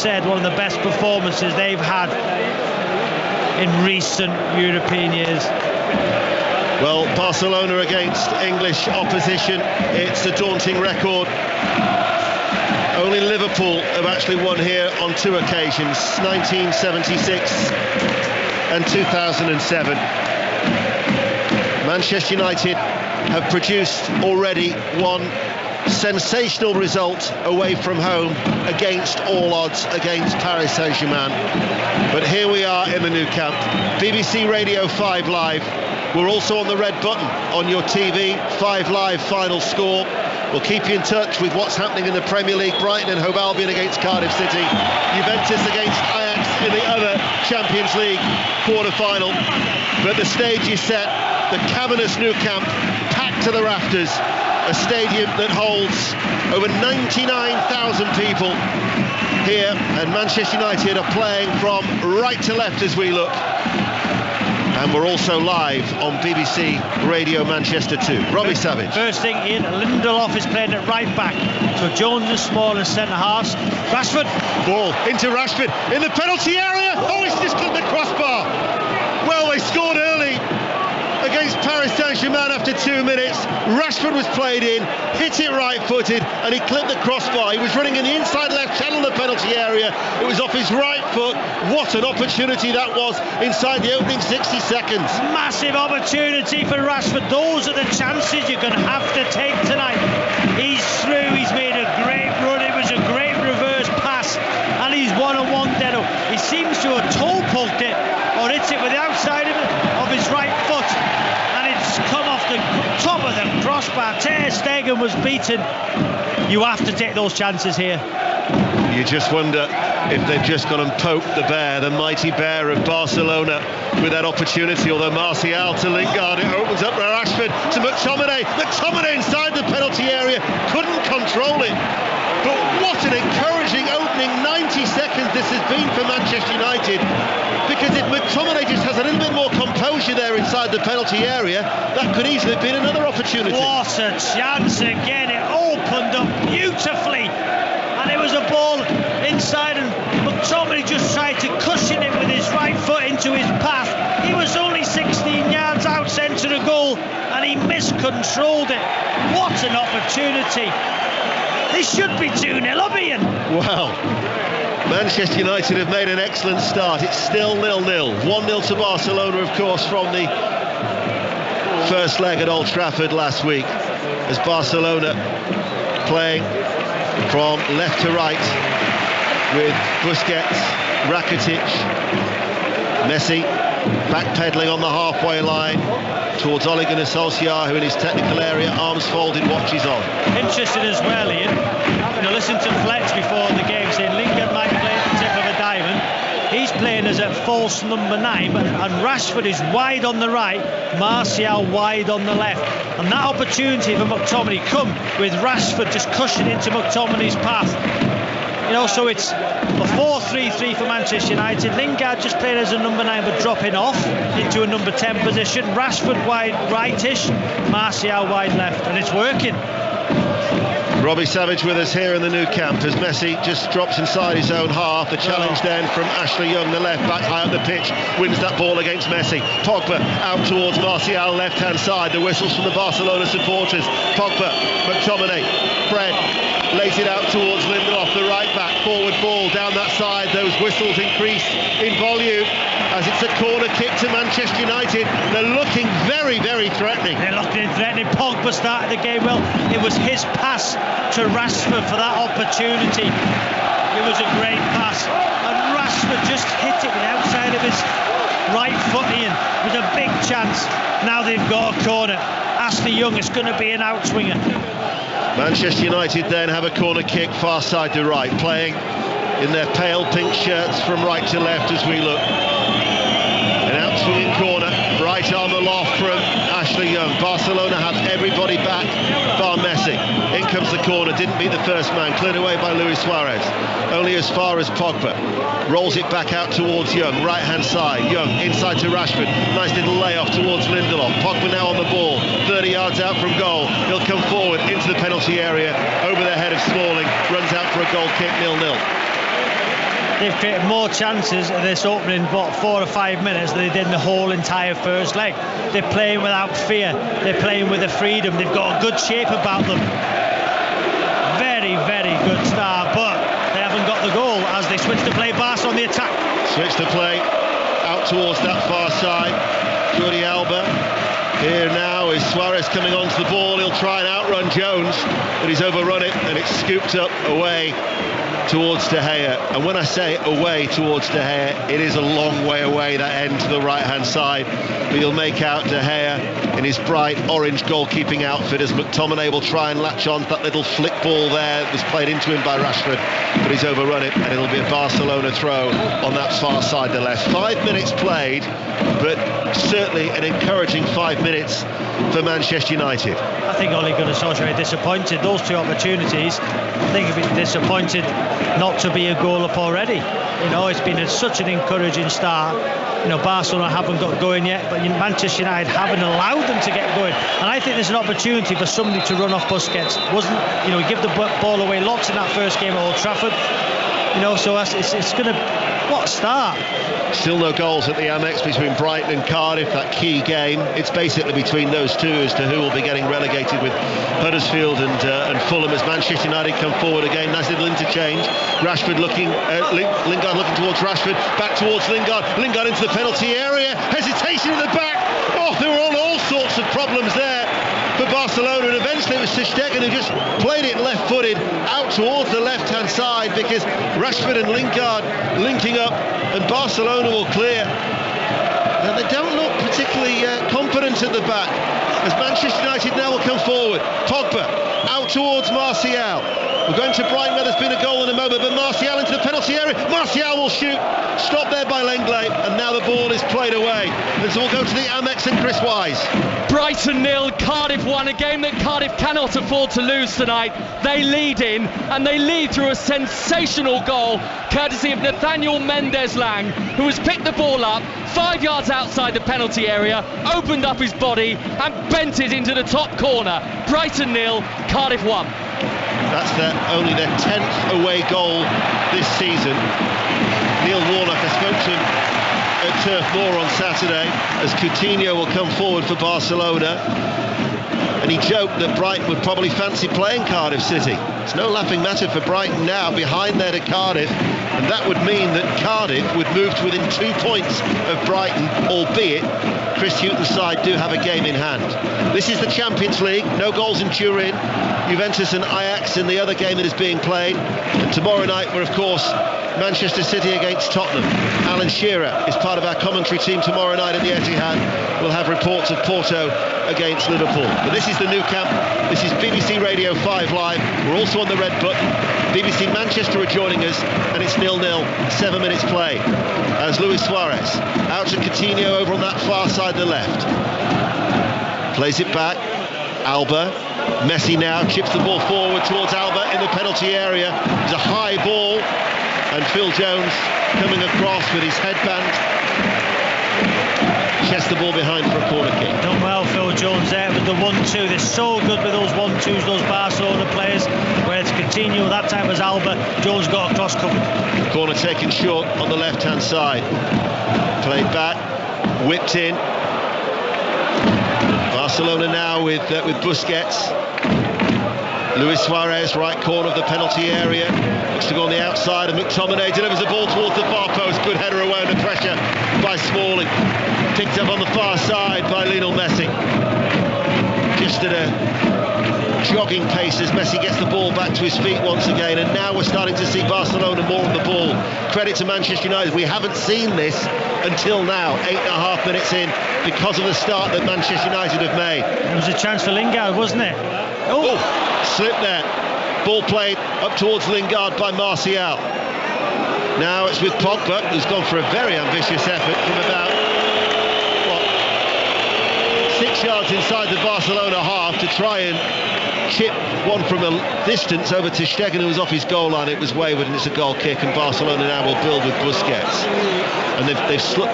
said, one of the best performances they've had in recent European years. Well, Barcelona against English opposition, it's a daunting record. Only Liverpool have actually won here on 2 occasions, 1976 and 2007. Manchester United have produced already one sensational result away from home against all odds against Paris Saint-Germain. But here we are in the Nou Camp. BBC Radio 5 Live. We're also on the red button on your TV. 5 Live final score. We'll keep you in touch with what's happening in the Premier League. Brighton and Hove Albion against Cardiff City. Juventus against Ajax in the other Champions League quarter-final. But the stage is set. The cavernous Nou Camp, packed to the rafters. A stadium that holds over 99,000 people here, and Manchester United are playing from right to left as we look. And we're also live on BBC Radio Manchester 2. Robbie Savage. First thing, Ian, Lindelof is playing at right back. So Jones is small and centre-halves. Rashford. Ball into Rashford in the penalty area. Oh, he's just clipped the crossbar. Well, they scored early against Paris Saint-Germain after 2 minutes. Rashford was played in, hit it right-footed, and he clipped the crossbar. He was running in the inside left channel of the penalty area. It was off his right foot. What an opportunity that was inside the opening 60 seconds. Massive opportunity for Rashford. Those are the chances you're going to have to take tonight. He's through, he's made a great run. It was a great reverse pass, and he's one-on-one dead. He seems to have toe-poked it, or hits it with the outside of his right foot, and it's come off the top of the crossbar. Ter Stegen was beaten. You have to take those chances here. You just wonder if they've just gone and poked the bear, the mighty bear of Barcelona, with that opportunity. Although Martial to Lingard, it opens up Rashford to McTominay. McTominay inside the penalty area, couldn't control it. But what an encouraging opening 90 seconds this has been for Manchester United. Because if McTominay just has a little bit more composure there inside the penalty area, that could easily have been another opportunity. What a chance again. It opened up beautifully. And it was a ball inside, and McTominay just tried to cushion it with his right foot into his path. He was only 16 yards out centre of goal, and he miscontrolled it. What an opportunity. This should be 2-0 up, Ian. Well, Manchester United have made an excellent start. It's still 0-0. 1-0 to Barcelona, of course, from the first leg at Old Trafford last week, as Barcelona playing from left to right with Busquets, Rakitic, Messi backpedaling on the halfway line towards Ole Gunnar Solskjaer, who in his technical area, arms folded, watches on. Interesting as well, Ian. Listen to Fletch before the game saying Lingard might play at the tip of a diamond. He's playing as a false number 9, and Rashford is wide on the right, Martial wide on the left. And that opportunity for McTominay come with Rashford just cushioning into McTominay's path. So it's a 4-3-3 for Manchester United. Lingard just playing as a number 9 but dropping off into a number 10 position. Rashford wide rightish, Martial wide left, and it's working. Robbie Savage with us here in the Nou Camp as Messi just drops inside his own half. The challenge then from Ashley Young, the left back, high up the pitch, wins that ball against Messi. Pogba out towards Martial, left-hand side. The whistles from the Barcelona supporters. Pogba, McTominay, Fred lays it out towards Lindelof, the right back. Forward ball down that side. Those whistles increase in volume as it's a corner kick to Manchester United. They're looking very, very threatening. They're looking threatening. Pogba started the game well. It was his pass to Rashford for that opportunity. It was a great pass, and Rashford just hit it with the outside of his right foot, Ian, with a big chance. Now they've got a corner. Ashley Young is going to be an outswinger. Manchester United then have a corner kick far side to right, playing in their pale pink shirts from right to left as we look. An outswinging corner, right arm aloft from Ashley Young. Barcelona have everybody back bar Messi. In comes the corner, didn't beat the first man, cleared away by Luis Suarez. Only as far as Pogba. Rolls it back out towards Young, right hand side. Young inside to Rashford. Nice little layoff towards Lindelof. Pogba now on the ball, 30 yards out from goal. He'll come forward into the penalty area, over the head of Smalling. Runs out for a goal kick, 0-0. they've created more chances in this opening 4 or 5 minutes than they did in the whole entire first leg. They're playing without fear, they're playing with the freedom, they've got a good shape about them. Very, very good start, but they haven't got the goal as they switch to play. Barca on the attack. Switch to play out towards that far side. Jordi Alba. Here now is Suarez coming onto the ball. He'll try and outrun Jones, but he's overrun it, and it's scooped up away towards De Gea. And when I say away towards De Gea, it is a long way away, that end to the right-hand side. But you'll make out De Gea in his bright orange goalkeeping outfit as McTominay will try and latch on to that little flick ball there that was played into him by Rashford, but he's overrun it, and it'll be a Barcelona throw on that far side, the left. 5 minutes played, but certainly an encouraging 5 minutes for Manchester United. I think Ole Gunnar Solskjaer are disappointed. Those 2 opportunities, I think he'd be disappointed not to be a goal up already. You know, it's been such an encouraging start. You know, Barcelona haven't got going yet, but Manchester United haven't allowed them to get going. And I think there's an opportunity for somebody to run off Busquets. He give the ball away lots in that first game at Old Trafford. You know, so it's going to... What a start. Still no goals at the Amex between Brighton and Cardiff, that key game. It's basically between those two as to who will be getting relegated, with Huddersfield and Fulham, as Manchester United come forward again. Nice little interchange. Rashford looking, Lingard looking towards Rashford, back towards Lingard. Lingard into the penalty area. Hesitation in the back. Oh, there were all sorts of problems there for Barcelona, and eventually it was Ter Stegen who just played it left-footed out towards the left-hand side, because Rashford and Lingard linking up, and Barcelona will clear. Now they don't look particularly confident at the back, as Manchester United now will come forward. Pogba out towards Martial. We're going to Brighton where there's been a goal in a moment, but Martial into the penalty area. Martial will shoot. Stopped there by Lenglet, and now the ball is played away. And so we'll go to the Amex and Chris Wise. Brighton 0, Cardiff 1, a game that Cardiff cannot afford to lose tonight. They lead in, and they lead through a sensational goal, courtesy of Nathaniel Mendez-Lang, who has picked the ball up 5 yards outside the penalty area, opened up his body, and bent it into the top corner. Brighton 0, Cardiff 1. That's only their 10th away goal this season. Neil Warnock, I spoke to him at Turf Moor on Saturday, as Coutinho will come forward for Barcelona, and he joked that Brighton would probably fancy playing Cardiff City. It's no laughing matter for Brighton now, behind there to Cardiff, and that would mean that Cardiff would move to within 2 points of Brighton, albeit Chris Hughton's side do have a game in hand. This is the Champions League, no goals in Turin, Juventus and Ajax in the other game that is being played, and tomorrow night we're of course Manchester City against Tottenham. Alan Shearer is part of our commentary team tomorrow night at the Etihad. We'll have reports of Porto against Liverpool. But this is the Nou Camp. This is BBC Radio 5 Live. We're also on the red button. BBC Manchester are joining us, and it's 0-0, 7 minutes play. As Luis Suarez out to Coutinho over on that far side, the left. Plays it back. Alba. Messi now chips the ball forward towards Alba in the penalty area. It's a high ball, and Phil Jones coming across with his headband, chests the ball behind for a corner kick. Done well, Phil Jones there with the 1-2. They're so good with those 1-2s, those Barcelona players. Whereas Coutinho, that time was Alba. Jones got across covered. Corner taken short on the left-hand side. Played back, whipped in. Barcelona now with Busquets. Luis Suarez, right corner of the penalty area, looks to go on the outside, and McTominay delivers the ball towards the far post. Good header away under pressure by Smalling. Picked up on the far side by Lionel Messi. Just at a jogging pace as Messi gets the ball back to his feet once again, and now we're starting to see Barcelona more on the ball. Credit to Manchester United, we haven't seen this until now, 8.5 minutes in, because of the start that Manchester United have made. It was a chance for Lingard, wasn't it? Oh, slipped there. Ball played up towards Lingard by Martial. Now it's with Pogba, who's gone for a very ambitious effort from about 6 yards inside the Barcelona half to try and chip one from a distance over to Stegen, who was off his goal line. It was wayward, and it's a goal kick, and Barcelona now will build with Busquets. And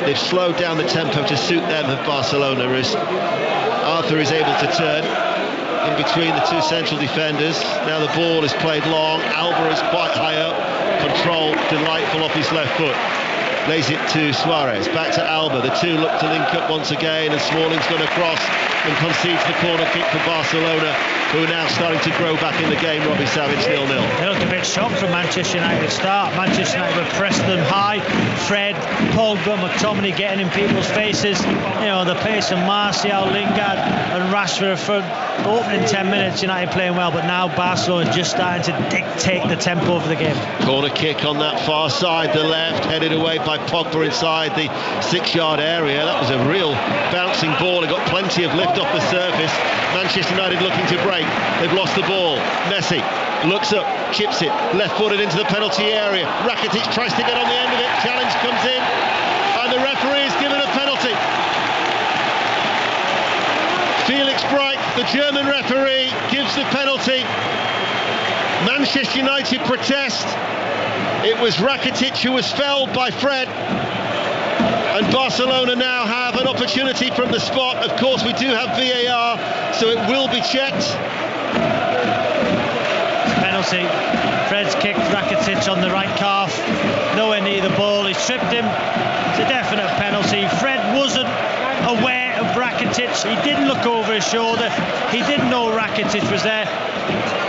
they've slowed down the tempo to suit them of Barcelona, as Arthur is able to turn in between the two central defenders. Now the ball is played long. Alba is quite high up. control, delightful off his left foot. Lays it to Suarez, back to Alba. The two look to link up once again, and Smalling's gone across and concedes the corner kick for Barcelona, who are now starting to grow back in the game. Robbie Savage, 0-0. They looked a bit shocked from Manchester United start. Manchester United were pressed them high. Fred, Pogba, McTominay getting in people's faces. You know, the pace of Martial, Lingard and Rashford for opening 10 minutes. United playing well, but now Barcelona just starting to dictate the tempo of the game. Corner kick on that far side, the left, headed away by Pogba inside the 6-yard area. That was a real bouncing ball. It got plenty of lift off the surface. Manchester United looking to break. They've lost the ball. Messi looks up, chips it, left-footed into the penalty area. Rakitic tries to get on the end of it. Challenge comes in, and the referee is given a penalty. Felix Bright, the German referee, gives the penalty. Manchester United protest. It was Rakitic who was felled by Fred. And Barcelona now have an opportunity from the spot. Of course, we do have VAR, so it will be checked. Penalty. Fred's kicked Rakitic on the right calf. Nowhere near the ball. He's tripped him. It's a definite penalty. Fred wasn't aware of Rakitic. He didn't look over his shoulder. He didn't know Rakitic was there.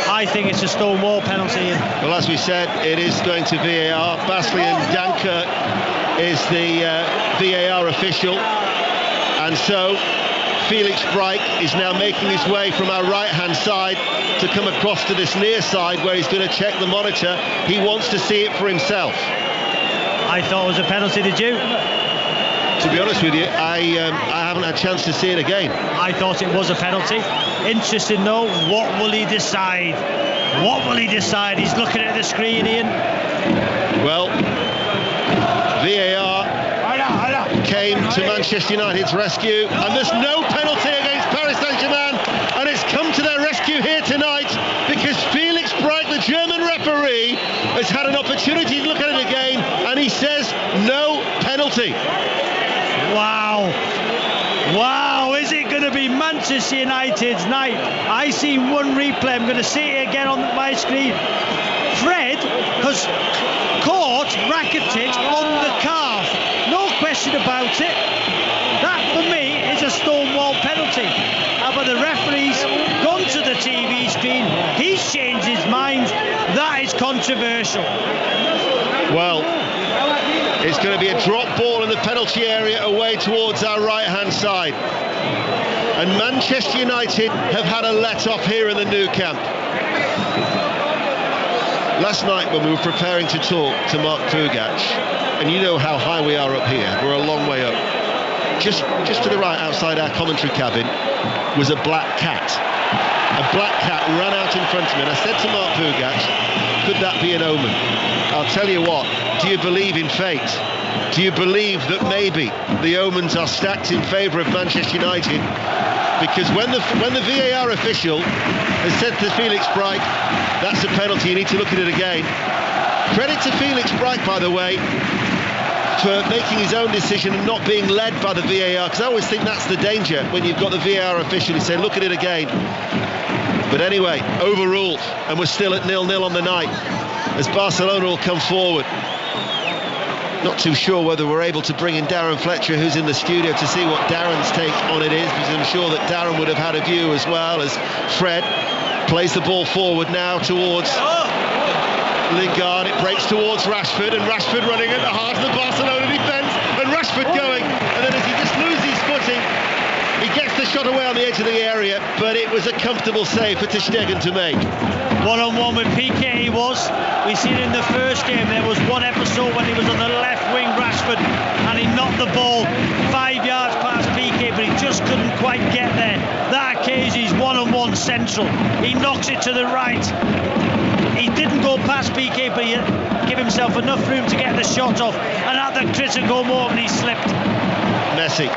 I think it's a Stonewall penalty. Well, as we said, it is going to VAR. Bastian Dankert is the VAR official, and so Felix Bright is now making his way from our right-hand side to come across to this near side where he's going to check the monitor. He wants to see it for himself. I thought it was a penalty, did you? To be honest with you, I haven't had a chance to see it again. I thought it was a penalty. Interesting though, what will he decide? What will he decide? He's looking at the screen, Ian. Well, VAR came to Manchester United's rescue, and there's no penalty against Paris Saint-Germain, and it's come to their rescue here tonight because Felix Bright, the German referee, has had an opportunity to look at it again, and he says no penalty. Wow. Wow, is it going to be Manchester United's night? I see one replay, I'm going to see it again on my screen. Fred has caught Rakitic on the calf. No question about it. That, for me, is a Stonewall penalty. But the referee's gone to the TV screen. He's changed his mind. That is controversial. Well, it's going to be a drop ball in the penalty area away towards our right-hand side. And Manchester United have had a let-off here in the Nou Camp. Last night when we were preparing to talk to Mark Pougatch, and you know how high we are up here, we're a long way up. Just to the right outside our commentary cabin was a black cat. A black cat ran out in front of me, and I said to Mark Pougatch, could that be an omen? I'll tell you what, do you believe in fate? Do you believe that maybe the omens are stacked in favour of Manchester United? Because when the VAR official has said to Felix Bright, that's a penalty, you need to look at it again. Credit to Felix Bright, by the way, for making his own decision and not being led by the VAR, because I always think that's the danger when you've got the VAR official who say, look at it again. But anyway, overruled, and we're still at 0-0 on the night as Barcelona will come forward. Not too sure whether we're able to bring in Darren Fletcher, who's in the studio, to see what Darren's take on it is, because I'm sure that Darren would have had a view as well, as Fred plays the ball forward now towards Lingard. It breaks towards Rashford, and Rashford running at the heart of the Barcelona defence, and Rashford going, and then as he just loses his footing, he gets the shot away on the edge of the area, but it was a comfortable save for Ter Stegen to make. One-on-one with Piqué he was. We seen in the first game there was one episode when he was on the left wing, Rashford, and he knocked the ball 5 yards past Piqué, but he just couldn't quite get there. That occasion he's one-on-one central. He knocks it to the right. He didn't go past Piqué, but he gave himself enough room to get the shot off, and at the critical moment he slipped. Messi,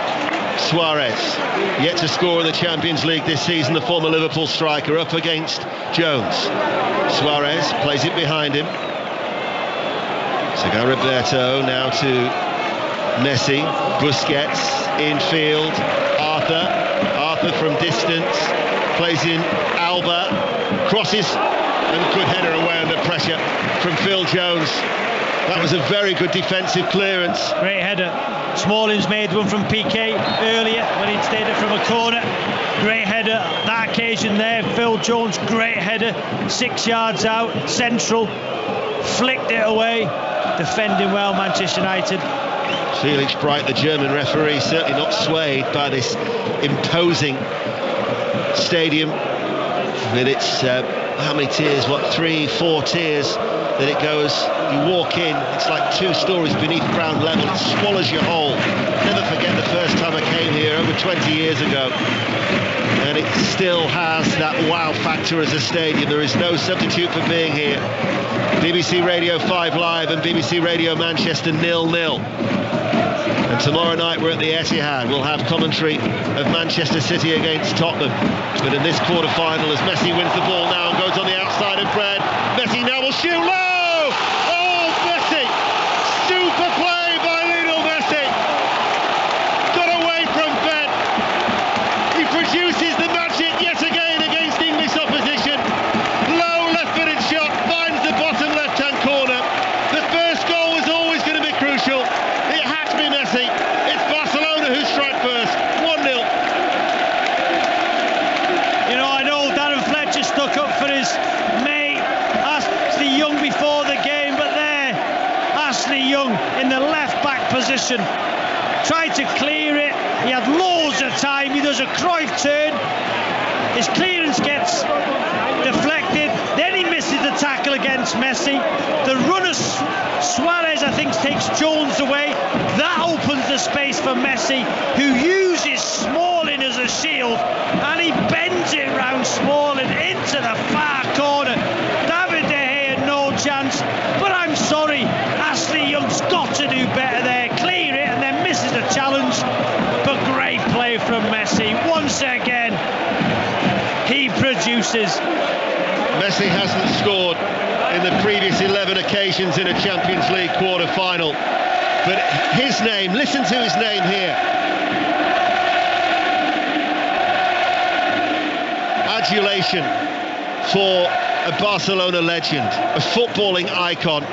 Suarez, yet to score in the Champions League this season, the former Liverpool striker, up against Jones. Suarez plays it behind him. Sergio Roberto now to Messi, Busquets infield, Arthur from distance, plays in Alba, crosses and good header away under pressure from Phil Jones. That was a very good defensive clearance. Great header. Smalling's made one from Piqué earlier when he'd stayed it from a corner. Great header. That occasion there, Phil Jones, great header. 6 yards out, central. Flicked it away. Defending well, Manchester United. Felix Bright, the German referee, certainly not swayed by this imposing stadium with its how many tiers, 3-4 tiers that it goes. You walk in, it's like 2 stories beneath ground level, it swallows you whole. Never forget the first time I came here over 20 years ago, and it still has that wow factor as a stadium. There is no substitute for being here. BBC Radio 5 Live and BBC Radio Manchester 0-0. And tomorrow night we're at the Etihad. We'll have commentary of Manchester City against Tottenham. But in this quarter-final, as Messi wins the ball now and goes on the outside of Fred, Messi now will shoot low! Oh, Messi! Super play by Lionel Messi! Got away from Fred. He produces the magic yet again against English opposition. Low left-footed shot, finds the bottom left-hand corner. The first goal was always going to be crucial. It had to be Messi. It's Barcelona who strike first. 1-0. You know, I know Darren Fletcher stuck up for his mate Ashley Young before the game, but there, Ashley Young in the left-back position tried to clear it. He had loads of time. He does a Cruyff turn. His clearance gets deflected. Then he misses the tackle against Messi. The runner Suarez, I think, takes Jones away. That opens the space for Messi, who uses Smalling as a shield, and he bends it round Smalling into the far corner. David De Gea, no chance. But I'm sorry, Ashley Young's got to do better there. Clear it and then misses the challenge. But great play from Messi. Once again, he produces. Messi hasn't scored in the previous 11 occasions in a Champions League quarter-final. But his name, listen to his name here. Adulation for a Barcelona legend, a footballing icon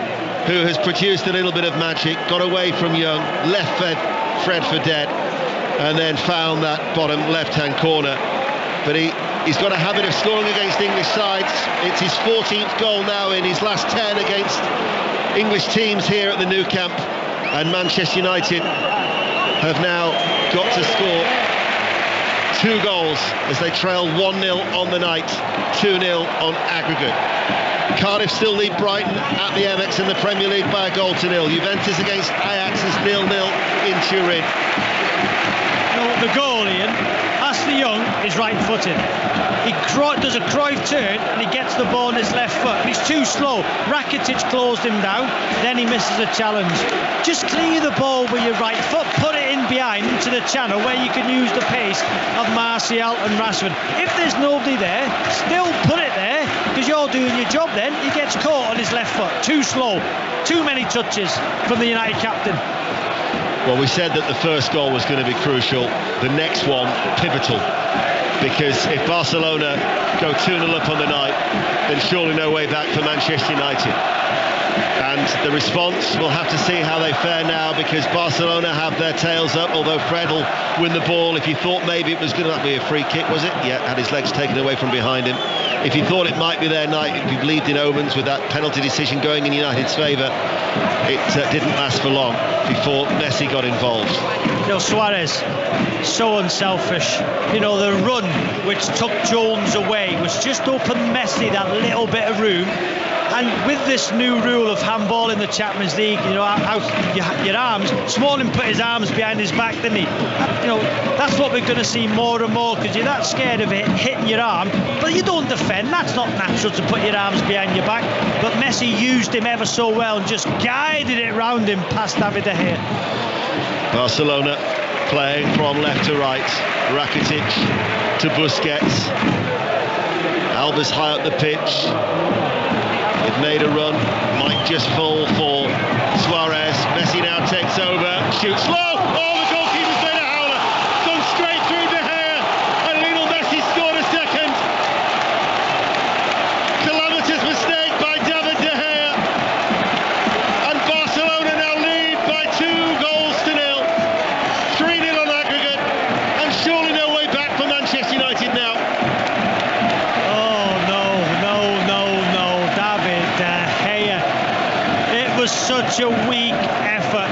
who has produced a little bit of magic, got away from Young, left Fred for dead, and then found that bottom left-hand corner. But he's got a habit of scoring against English sides. It's his 14th goal now in his last 10 against English teams here at the Nou Camp. And Manchester United have now got to score 2 goals as they trail 1-0 on the night, 2-0 on aggregate. Cardiff still lead Brighton at the Amex in the Premier League by 1-0. Juventus against Ajax is 0-0 in Turin. The goal, Ian, Ashley Young is right-footed. He does a Cruyff turn and he gets the ball on his left foot. He's too slow. Rakitic closed him down, then he misses a challenge. Just clear the ball with your right foot, put it in behind into the channel where you can use the pace of Martial and Rashford. If there's nobody there, still put it there, because you're doing your job then. He gets caught on his left foot. Too slow. Too many touches from the United captain. Well, we said that the first goal was going to be crucial, the next one pivotal, because if Barcelona go 2-0 up on the night, then surely no way back for Manchester United. And the response, we'll have to see how they fare now, because Barcelona have their tails up, although Fred will win the ball. If you thought maybe it was going to be a free kick, was it? Yeah, had his legs taken away from behind him. If you thought it might be their night, if you believed in omens with that penalty decision going in United's favour, it didn't last for long before Messi got involved. You know, Suarez, so unselfish. You know, the run which took Jones away was just open Messi that little bit of room. And with this new rule of handball in the Champions League, you know, out your arms, Smalling put his arms behind his back, didn't he? You know, that's what we're going to see more and more, because you're that scared of it hitting your arm, but you don't defend. That's not natural to put your arms behind your back. But Messi used him ever so well and just guided it round him past David De Gea. Barcelona playing from left to right. Rakitic to Busquets. Alba's high up the pitch. They've made a run, might just fall for Suarez. Messi now takes over, shoots low. Oh, the goalkeeper's made a howler. Gone straight through De Gea, and Lionel Messi scored a second. Calamitous It was such a weak effort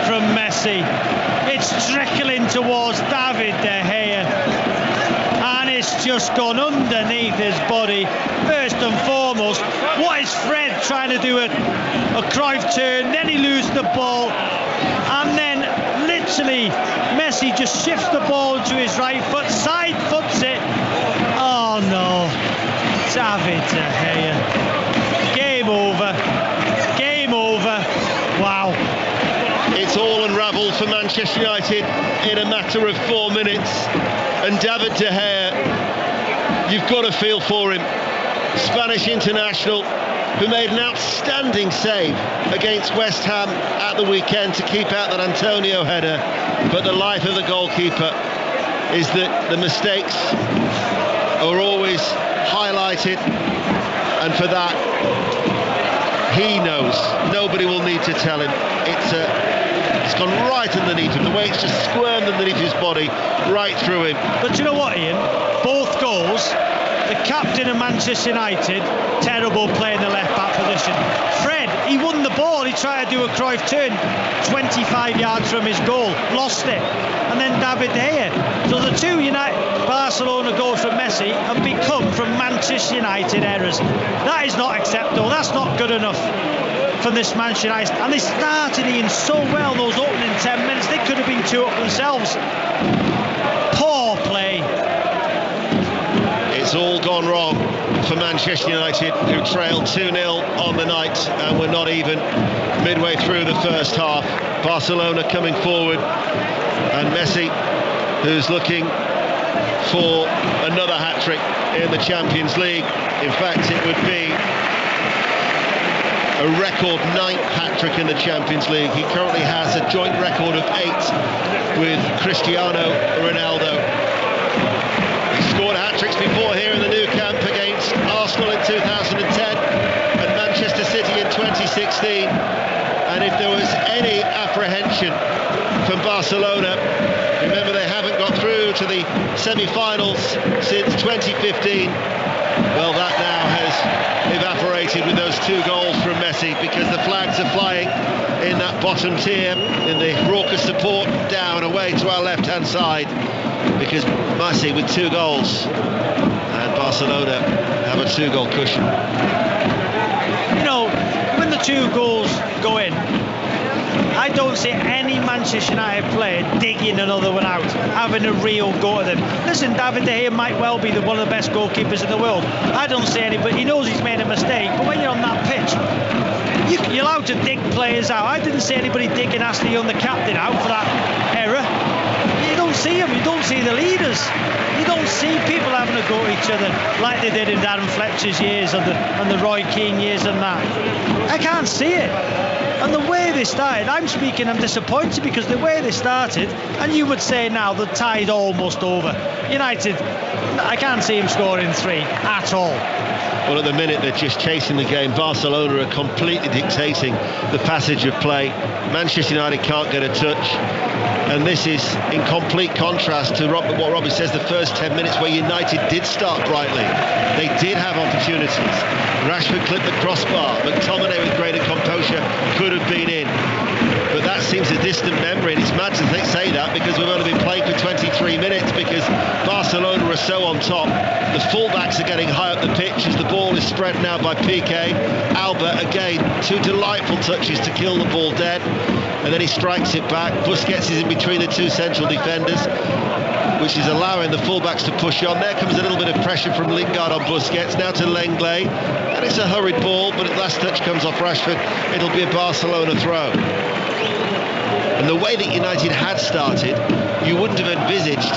from Messi. It's trickling towards David De Gea, and it's just gone underneath his body. First and foremost, what is Fred trying to do? A Cruyff turn, then he loses the ball, and then literally Messi just shifts the ball to his right foot, side foots it. Oh no, David De Gea. Game over. Game over. Wow. It's all unravelled for Manchester United in a matter of 4 minutes. And David De Gea, you've got to feel for him. Spanish international who made an outstanding save against West Ham at the weekend to keep out that Antonio header. But the life of the goalkeeper is that the mistakes are always highlighted. And for that, he knows. Nobody will need to tell him. It's gone right underneath him. The way it's just squirmed underneath his body, right through him. But you know what, Ian? Both goals, the captain of Manchester United, terrible play in the left-back position. Fred, he won the ball. He tried to do a Cruyff turn, 25 yards from his goal, lost it. And then David De Gea. So the two Barcelona goals from Messi have become from Manchester United errors. That is not acceptable. That's not good enough from this Manchester United. And they started in so well those opening 10 minutes. They could have been 2-up themselves. Poor play. It's all gone wrong for Manchester United, who trailed 2-0 on the night, and we're not even midway through the first half. Barcelona coming forward, and Messi, who's looking for another hat-trick in the Champions League. In fact, it would be a record 9th hat-trick in the Champions League. He currently has a joint record of 8 with Cristiano Ronaldo. He scored hat-tricks before here in the Nou Camp against Arsenal in 2010 and Manchester City in 2016. And if there was any apprehension from Barcelona, remember they haven't got through to the semi-finals since 2015. Well, that now has evaporated with those 2 goals from Messi, because the flags are flying in that bottom tier in the raucous support down away to our left-hand side, because Messi with 2 goals and Barcelona have a 2-goal cushion. You know, when the 2 goals go in, I don't see any Manchester United player digging another one out, having a real go at them. Listen, David De Gea might well be one of the best goalkeepers in the world. I don't see anybody. He knows he's made a mistake, but when you're on that pitch, you're allowed to dig players out. I didn't see anybody digging Ashley Young, the captain, out for that error. You don't see him. You don't see the leaders. You don't see people having a go at each other like they did in Darren Fletcher's years and the Roy Keane years and that. I can't see it. And the way they started, I'm disappointed, because the way they started, and you would say now the tide almost over. United, I can't see him scoring 3 at all. Well, at the minute they're just chasing the game. Barcelona are completely dictating the passage of play. Manchester United can't get a touch. And this is in complete contrast to what Robbie says, the first 10 minutes where United did start brightly. They did have opportunities. Rashford clipped the crossbar. McTominay with greater composure could have been in. But that seems a distant memory, and it's mad to say that, because we've only been playing for 23 minutes, because Barcelona are so on top. The fullbacks are getting high up the pitch as the ball is spread now by Piqué. Alba, again, 2 delightful touches to kill the ball dead, and then he strikes it back. Busquets is in between the 2 central defenders, which is allowing the fullbacks to push on. There comes a little bit of pressure from Lingard on Busquets, now to Lenglet, and it's a hurried ball, but at last touch comes off Rashford. It'll be a Barcelona throw. And the way that United had started, you wouldn't have envisaged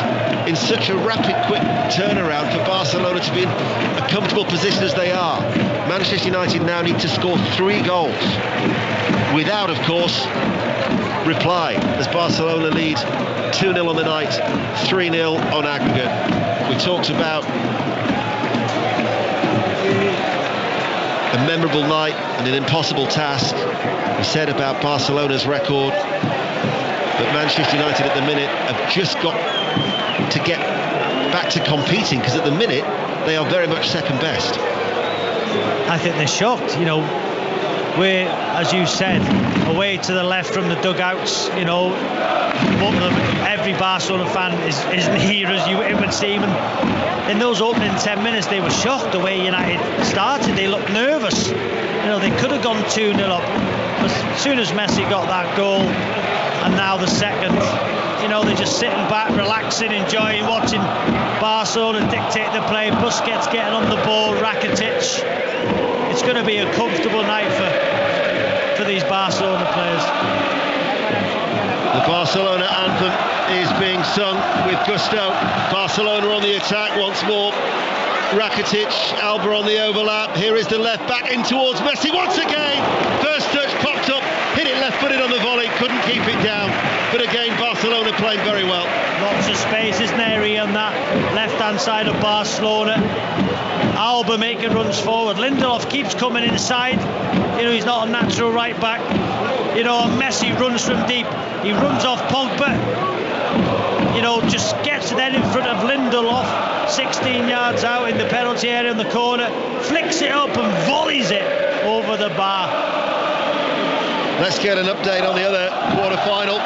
in such a rapid, quick turnaround for Barcelona to be in a comfortable position as they are. Manchester United now need to score 3 goals without, of course, reply, as Barcelona lead 2-0 on the night, 3-0 on aggregate. We talked about a memorable night and an impossible task. We said about Barcelona's record, but Manchester United at the minute have just got to get back to competing, because at the minute they are very much second best. I think they're shocked. You know, We're, as you said, away to the left from the dugouts. You know, every Barcelona fan is near as it would seem. And in those opening 10 minutes, they were shocked the way United started. They looked nervous. You know, they could have gone 2-0 up. As soon as Messi got that goal, and now the second, you know, they're just sitting back, relaxing, enjoying, watching Barcelona dictate the play. Busquets getting on the ball, Rakitic. It's going to be a comfortable night for these Barcelona players. The Barcelona anthem is being sung with gusto. Barcelona on the attack once more. Rakitic, Alba on the overlap. Here is the left back in towards Messi once again. First touch popped up, hit it left-footed on the volley, couldn't keep it down. But again, Barcelona playing very well. Lots of space, isn't there, on that left-hand side of Barcelona. Alba making runs forward. Lindelof keeps coming inside. You know, he's not a natural right back. You know, Messi runs from deep. He runs off Pogba. You know, just gets then in front of Lindelof, 16 yards out in the penalty area in the corner, flicks it up and volleys it over the bar. Let's get an update on the other quarter-final.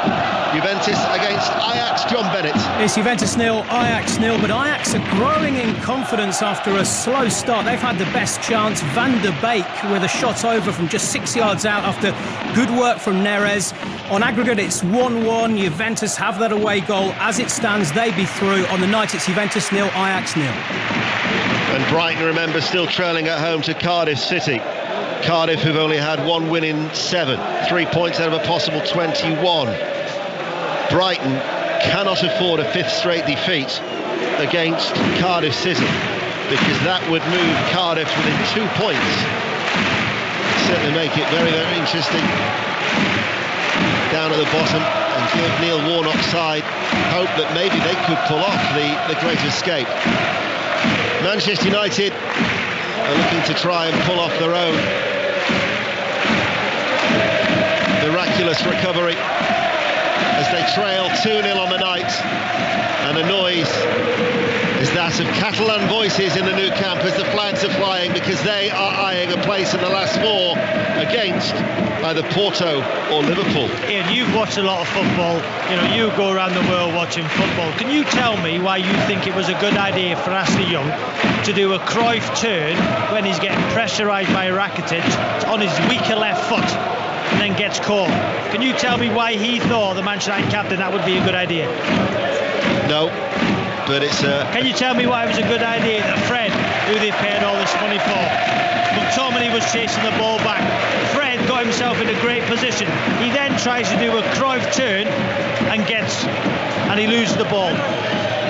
Juventus against Ajax. John Bennett. It's Juventus 0, Ajax 0, but Ajax are growing in confidence after a slow start. They've had the best chance. Van der Beek with a shot over from just 6 yards out after good work from Neres. On aggregate, it's 1-1. Juventus have that away goal. As it stands, they be through. On the night, it's Juventus 0, Ajax 0. And Brighton, remember, still trailing at home to Cardiff City. Cardiff, who've only had one win in 7, 3 points out of a possible 21. Brighton cannot afford a 5th straight defeat against Cardiff City, because that would move Cardiff within 2 points. Certainly make it very, very interesting down at the bottom, and give Neil Warnock's side hope that maybe they could pull off the great escape. Manchester United are looking to try and pull off their own miraculous recovery as they trail 2-0 on the night, and the noise is that of Catalan voices in the Nou Camp as the flags are flying, because they are eyeing a place in the last 4 against either Porto or Liverpool. Ian, you've watched a lot of football. You know, you go around the world watching football. Can you tell me why you think it was a good idea for Ashley Young to do a Cruyff turn when he's getting pressurised by Rakitic on his weaker left foot and then gets caught? Can you tell me why he thought, the Manchester United captain, that would be a good idea? No, but it's Can you tell me why it was a good idea that Fred, who they paid all this money for, McTominay was chasing the ball back, Fred got himself in a great position, he then tries to do a Cruyff turn and he loses the ball.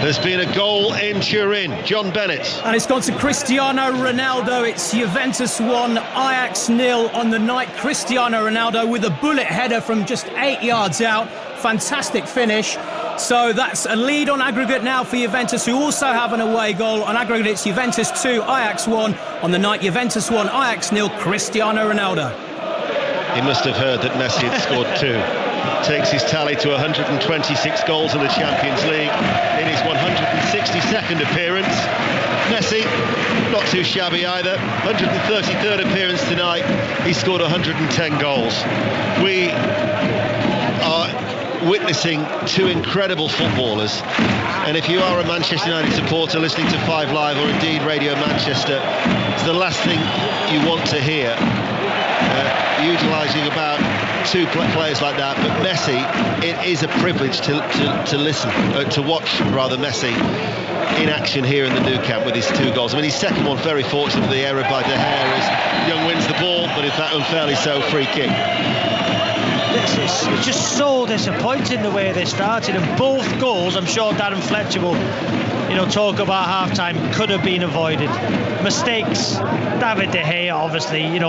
There's been a goal in Turin. John Bennett. And it's gone to Cristiano Ronaldo. It's Juventus 1, Ajax 0 on the night. Cristiano Ronaldo with a bullet header from just 8 yards out. Fantastic finish. So that's a lead on aggregate now for Juventus, who also have an away goal. On aggregate, it's Juventus 2, Ajax 1. On the night, Juventus 1, Ajax 0, Cristiano Ronaldo. He must have heard that Messi had scored 2. Takes his tally to 126 goals in the Champions League in his 162nd appearance. Messi, not too shabby either. 133rd appearance tonight. He scored 110 goals. We are witnessing 2 incredible footballers, and if you are a Manchester United supporter listening to 5 Live or indeed Radio Manchester, it's the last thing you want to hear, utilising about 2 players like that. But Messi, it is a privilege to listen, to watch rather, Messi in action here in the Nou Camp with his 2 goals. I mean, his second one, very fortunate, the error by De Gea as Young wins the ball, but in fact unfairly so, free kick. It's just so disappointing the way they started, and both goals, I'm sure Darren Fletcher will, talk about half-time, could have been avoided. Mistakes, David De Gea, obviously,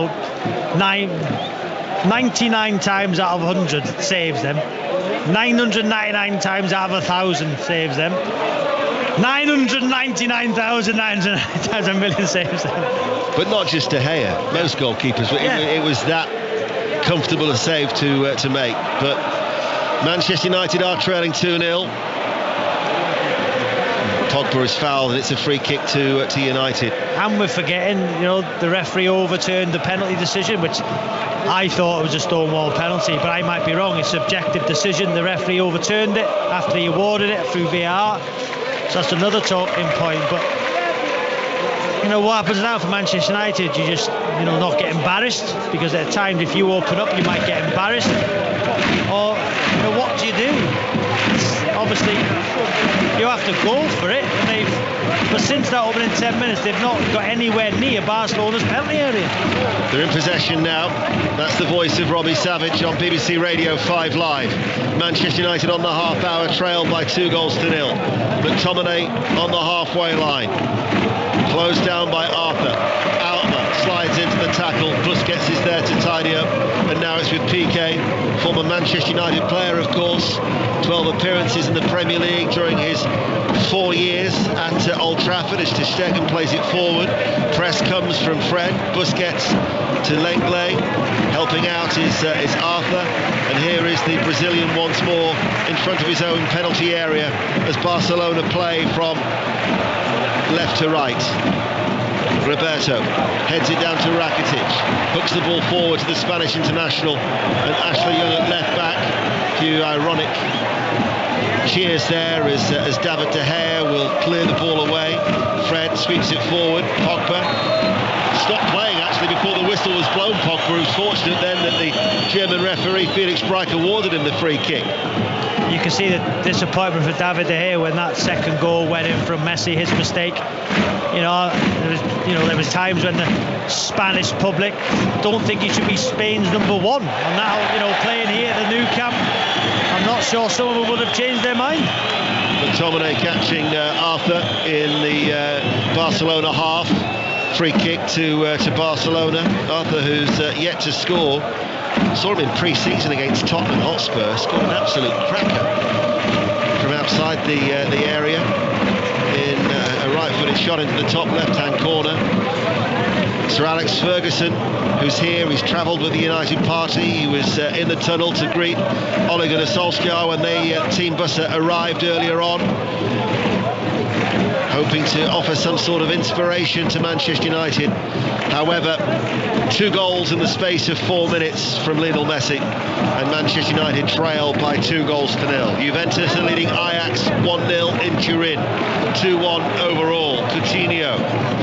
99 times out of 100 saves them. 999 times out of 1,000 saves them. 999,999 times a million saves them. But not just De Gea, most goalkeepers. It was that comfortable a save to make. But Manchester United are trailing 2-0. Pogba is fouled and it's a free kick to United. And we're forgetting, the referee overturned the penalty decision, which I thought it was a Stonewall penalty, but I might be wrong. It's a subjective decision. The referee overturned it after he awarded it through VAR. So that's another talking point. But you know what happens now for Manchester United? You just, you know, not get embarrassed, because at times if you open up, you might get embarrassed. Or you know, what do you do? Obviously, you have to go for it. But since that opening 10 minutes, they've not got anywhere near Barcelona's penalty area. They're in possession now. That's the voice of Robbie Savage on BBC Radio 5 Live. Manchester United on the half-hour trail by 2-0. McTominay on the halfway line. Closed down by Arthur. Altman slides into the tackle. Busquets is there to tidy up. And now it's with PK, former Manchester United player, of course. 12 appearances in the Premier League during his 4 years at Old Trafford as Ter Stegen plays it forward. Press comes from Fred. Busquets to Lenglet. Helping out is Arthur. And here is the Brazilian once more in front of his own penalty area as Barcelona play from left to right. Roberto heads it down to Rakitic, hooks the ball forward to the Spanish international, and Ashley Young at left back. A few ironic cheers there as David De Gea will clear the ball away. Fred sweeps it forward. Pogba stopped playing actually before the whistle was blown. Pogba was fortunate then that the German referee Felix Breich awarded him the free kick. You can see the disappointment for David De Gea when that second goal went in from Messi, his mistake. There was times when the Spanish public don't think he should be Spain's number one. And now, playing here at the Nou Camp, I'm not sure some of them would have changed their mind. McTominay catching Arthur in the Barcelona half. Free kick to Barcelona. Arthur, who's yet to score. Saw him in pre-season against Tottenham Hotspur. Scored an absolute cracker from outside the area in a right-footed shot into the top left-hand corner. Sir Alex Ferguson, who's here, he's travelled with the United Party. He was in the tunnel to greet Ole Gunnar Solskjaer when the team bus arrived earlier on, hoping to offer some sort of inspiration to Manchester United. However, 2 goals in the space of 4 minutes from Lionel Messi, and Manchester United trail by 2-0. Juventus are leading Ajax 1-0 in Turin, 2-1 overall. Coutinho,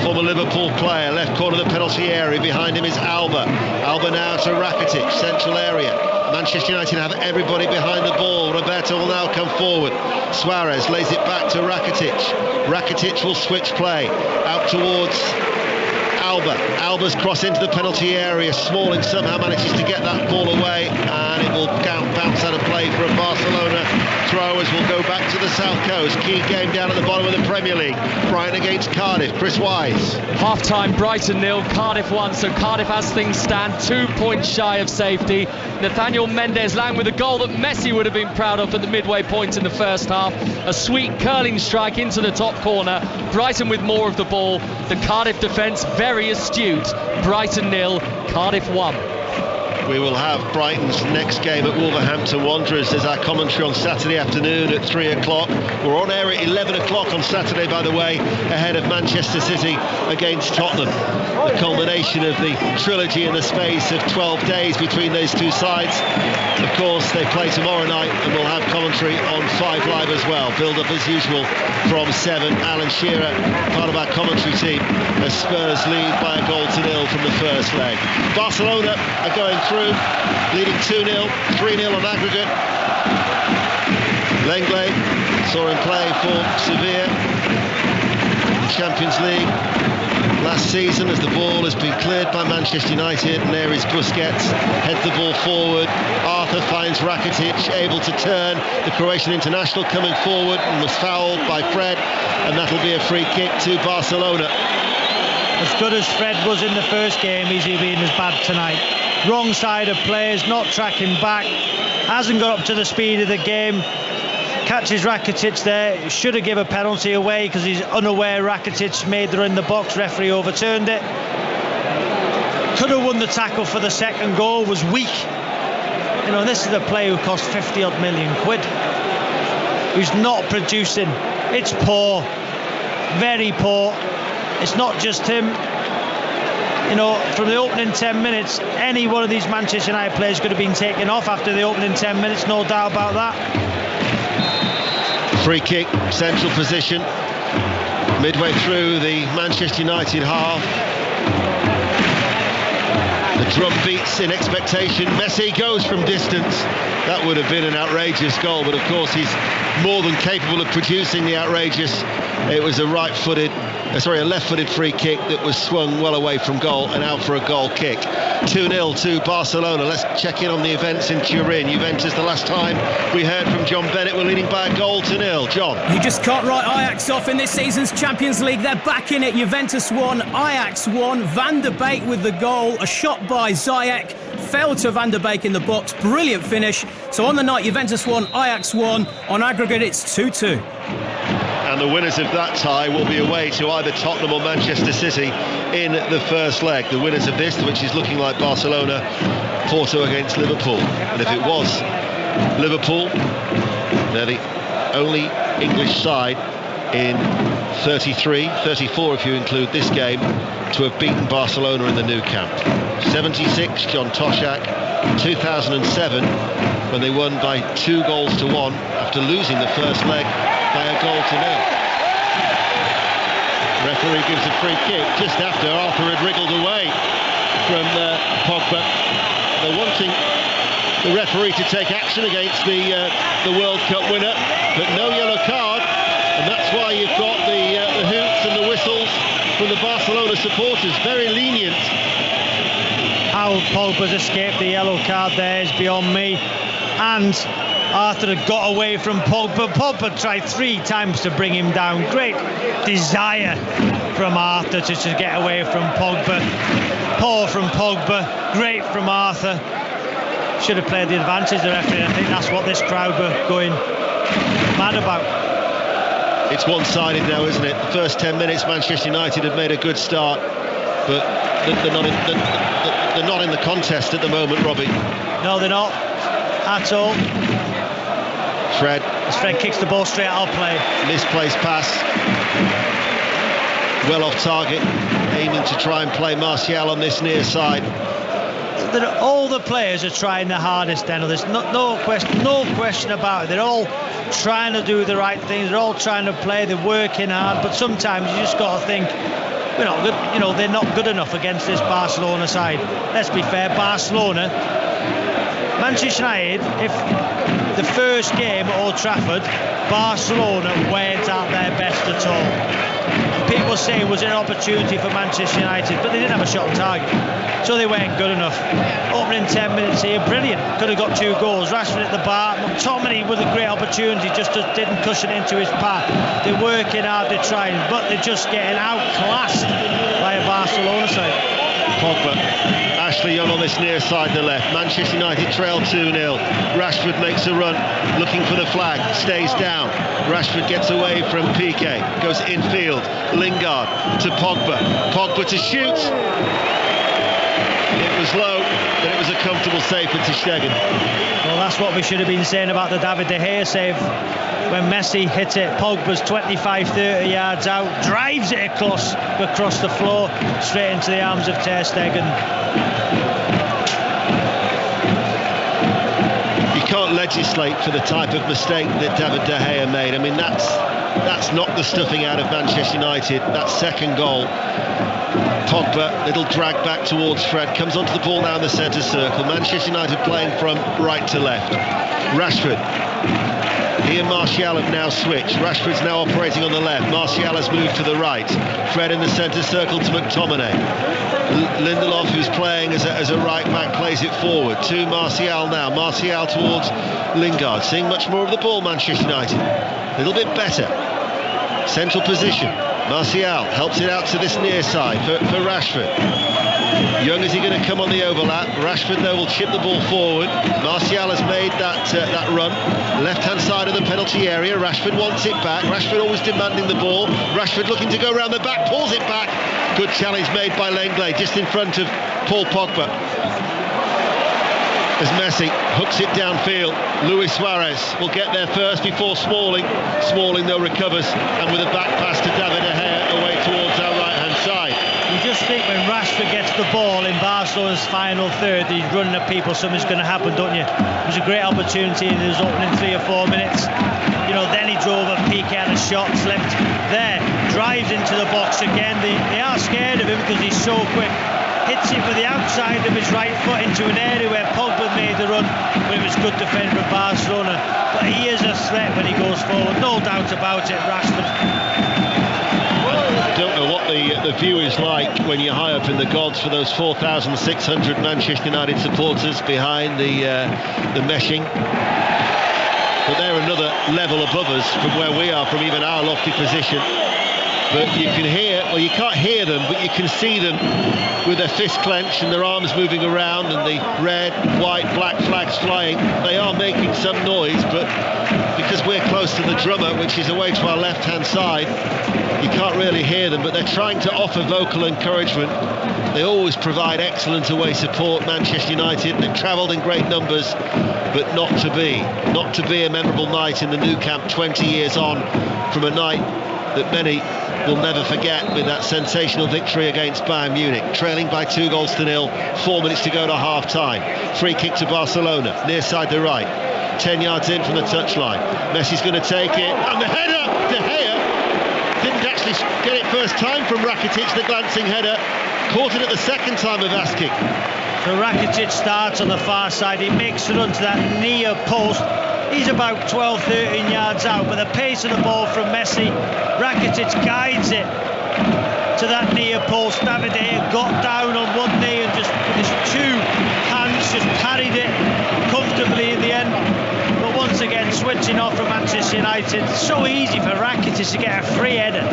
former Liverpool player, left corner of the penalty area. Behind him is Alba. Alba now to Rakitic, central area. Manchester United have everybody behind the ball. Roberto will now come forward. Suarez lays it back to Rakitic. Rakitic will switch play out towards Alba. Alba's cross into the penalty area. Smalling somehow manages to get that ball away, and it will bounce out of play for a Barcelona throw as we'll go back to the South Coast. Key game down at the bottom of the Premier League. Brighton against Cardiff. Chris Wise. Half-time, Brighton 0, Cardiff 1. So Cardiff, as things stand, 2 points shy of safety. Nathaniel Mendez-Laing with a goal that Messi would have been proud of at the midway point in the first half. A sweet curling strike into the top corner. Brighton with more of the ball. The Cardiff defence very astute. Brighton 0, Cardiff 1. We will have Brighton's next game at Wolverhampton Wanderers as our commentary on Saturday afternoon at 3 o'clock. We're on air at 11 o'clock on Saturday, by the way, ahead of Manchester City against Tottenham. The culmination of the trilogy in the space of 12 days between those two sides. Of course, they play tomorrow night, and we'll have commentary on 5 Live as well. Build up as usual from 7. Alan Shearer, part of our commentary team, as Spurs lead by a 0-0 from the first leg. Barcelona are going through, leading 2-0, 3-0 on aggregate. Lenglet saw him play for Sevilla, the Champions League last season, as the ball has been cleared by Manchester United, and there is Busquets, heads the ball forward. Arthur finds Rakitic, able to turn. The Croatian international coming forward and was fouled by Fred, and that'll be a free kick to Barcelona. As good as Fred was in the first game, he's been as bad tonight. Wrong side of players, not tracking back, hasn't got up to the speed of the game. Catches Rakitic there, should have given a penalty away because he's unaware Rakitic made the run in the box, referee overturned it. Could have won the tackle for the second goal, was weak. This is a player who cost 50-odd million quid, who's not producing. It's poor, very poor. It's not just him. you know, from the opening 10 minutes, any one of these Manchester United players could have been taken off after the opening 10 minutes, no doubt about that. Free kick, central position, midway through the Manchester United half. The drum beats in expectation. Messi goes from distance. That would have been an outrageous goal, but of course he's more than capable of producing the outrageous. It was a left-footed free kick that was swung well away from goal and out for a goal kick. 2-0 to Barcelona. Let's check in on the events in Turin. Juventus, the last time we heard from John Bennett, were leading by a goal to nil. John. You just can't write Ajax off in this season's Champions League. They're back in it. Juventus won, Ajax won. Van der Beek with the goal. A shot by Ziyech. Fell to Van der Beek in the box. Brilliant finish. So on the night, Juventus won, Ajax won. On aggregate, it's 2-2. And the winners of that tie will be away to either Tottenham or Manchester City in the first leg. The winners of this, which is looking like Barcelona, Porto against Liverpool. And if it was Liverpool, they're the only English side in 34 if you include this game, to have beaten Barcelona in the Nou Camp. 76, John Toshak. 2007, when they won by 2-1 after losing the first leg by a goal to nil. Referee gives a free kick just after Arthur had wriggled away from Pogba. They're wanting the referee to take action against the World Cup winner, but no yellow card, and that's why you've got the hoots and the whistles from the Barcelona supporters. Very lenient. How Pogba's escaped the yellow card there is beyond me. And Arthur had got away from Pogba. Pogba tried 3 times to bring him down. Great desire from Arthur to get away from Pogba. Poor from Pogba, great from Arthur. Should have played the advantage, the referee. I think that's what this crowd were going mad about. It's one-sided now, isn't it? The first 10 minutes, Manchester United have made a good start, but they're not in the contest at the moment, Robbie. No, they're not at all. Fred. As Fred kicks the ball straight out of play. Misplaced pass. Well off target. Aiming to try and play Martial on this near side. All the players are trying their hardest, Daniel. There's no question about it. They're all trying to do the right things. They're all trying to play. They're working hard. But sometimes you just got to think, we're not good. You know, they're not good enough against this Barcelona side. Let's be fair. Barcelona, Manchester United, if the first game at Old Trafford, Barcelona weren't at their best at all. And people say, was it an opportunity for Manchester United? But they didn't have a shot on target, so they weren't good enough. Opening 10 minutes here, brilliant. Could have got 2 goals. Rashford at the bar. McTominay with a great opportunity, just didn't cushion into his path. They're working hard, they're trying, but they're just getting outclassed by a Barcelona side. Pogba. Ashley Young on this near side, the left. Manchester United trail 2-0. Rashford makes a run, looking for the flag, stays down. Rashford gets away from Piqué, goes infield. Lingard to Pogba. Pogba to shoot. It was low, but it was a comfortable save for Ter Stegen. Well, that's what we should have been saying about the David De Gea save. When Messi hit it, Pogba's 25-30 yards out, drives it across the floor, straight into the arms of Ter Stegen. You can't legislate for the type of mistake that David De Gea made. I mean, that's knocked the stuffing out of Manchester United. That second goal. Pogba, little drag back towards Fred, comes onto the ball now in the centre circle. Manchester United playing from right to left. Rashford. He and Martial have now switched. Rashford's now operating on the left. Martial has moved to the right. Fred in the centre circle to McTominay. Lindelof, who's playing as a right back, plays it forward to Martial now. Martial towards Lingard. Seeing much more of the ball, Manchester United. A little bit better. Central position. Martial helps it out to this near side for Rashford. Young, is he going to come on the overlap? Rashford, though, will chip the ball forward. Martial has made that run. Left-hand side of the penalty area. Rashford wants it back. Rashford always demanding the ball. Rashford looking to go around the back, pulls it back. Good challenge made by Lenglet, just in front of Paul Pogba. As Messi hooks it downfield, Luis Suarez will get there first before Smalling. Smalling, though, recovers, and with a back pass to David De Gea away towards our right-hand side. You just think when Rashford gets the ball in Barcelona's final third, he's running at people, something's going to happen, don't you? It was a great opportunity in his opening 3 or 4 minutes. You know, then he drove a Piqué out of shot, slipped there, drives into the box again. They are scared of him because he's so quick. Hits it with the outside of his right foot into an area where Pogba made the run, but it was good defending from Barcelona. But he is a threat when he goes forward, no doubt about it, Rashford. I don't know what the view is like when you're high up in the gods for those 4,600 Manchester United supporters behind the meshing. But they're another level above us from where we are, from even our lofty position. But you can hear, well, you can't hear them, but you can see them with their fists clenched and their arms moving around and the red, white, black flags flying. They are making some noise, but because we're close to the drummer, which is away to our left-hand side, you can't really hear them, but they're trying to offer vocal encouragement. They always provide excellent away support, Manchester United. They've travelled in great numbers, but not to be a memorable night in the Nou Camp 20 years on from a night that many will never forget, with that sensational victory against Bayern Munich, trailing by 2-0, 4 minutes to go to half-time. Free kick to Barcelona, near side to right, 10 yards in from the touchline. Messi's going to take it, and the header, De Gea didn't actually get it first time from Rakitic, the glancing header, caught it at the second time of asking. So Rakitic starts on the far side, he makes the run to that near post. He's about 12-13 yards out, but the pace of the ball from Messi, Rakitic guides it to that near post. David De Gea got down on one knee and just with his 2 hands just carried it comfortably in the end. But once again, switching off from Manchester United, so easy for Rakitic to get a free header.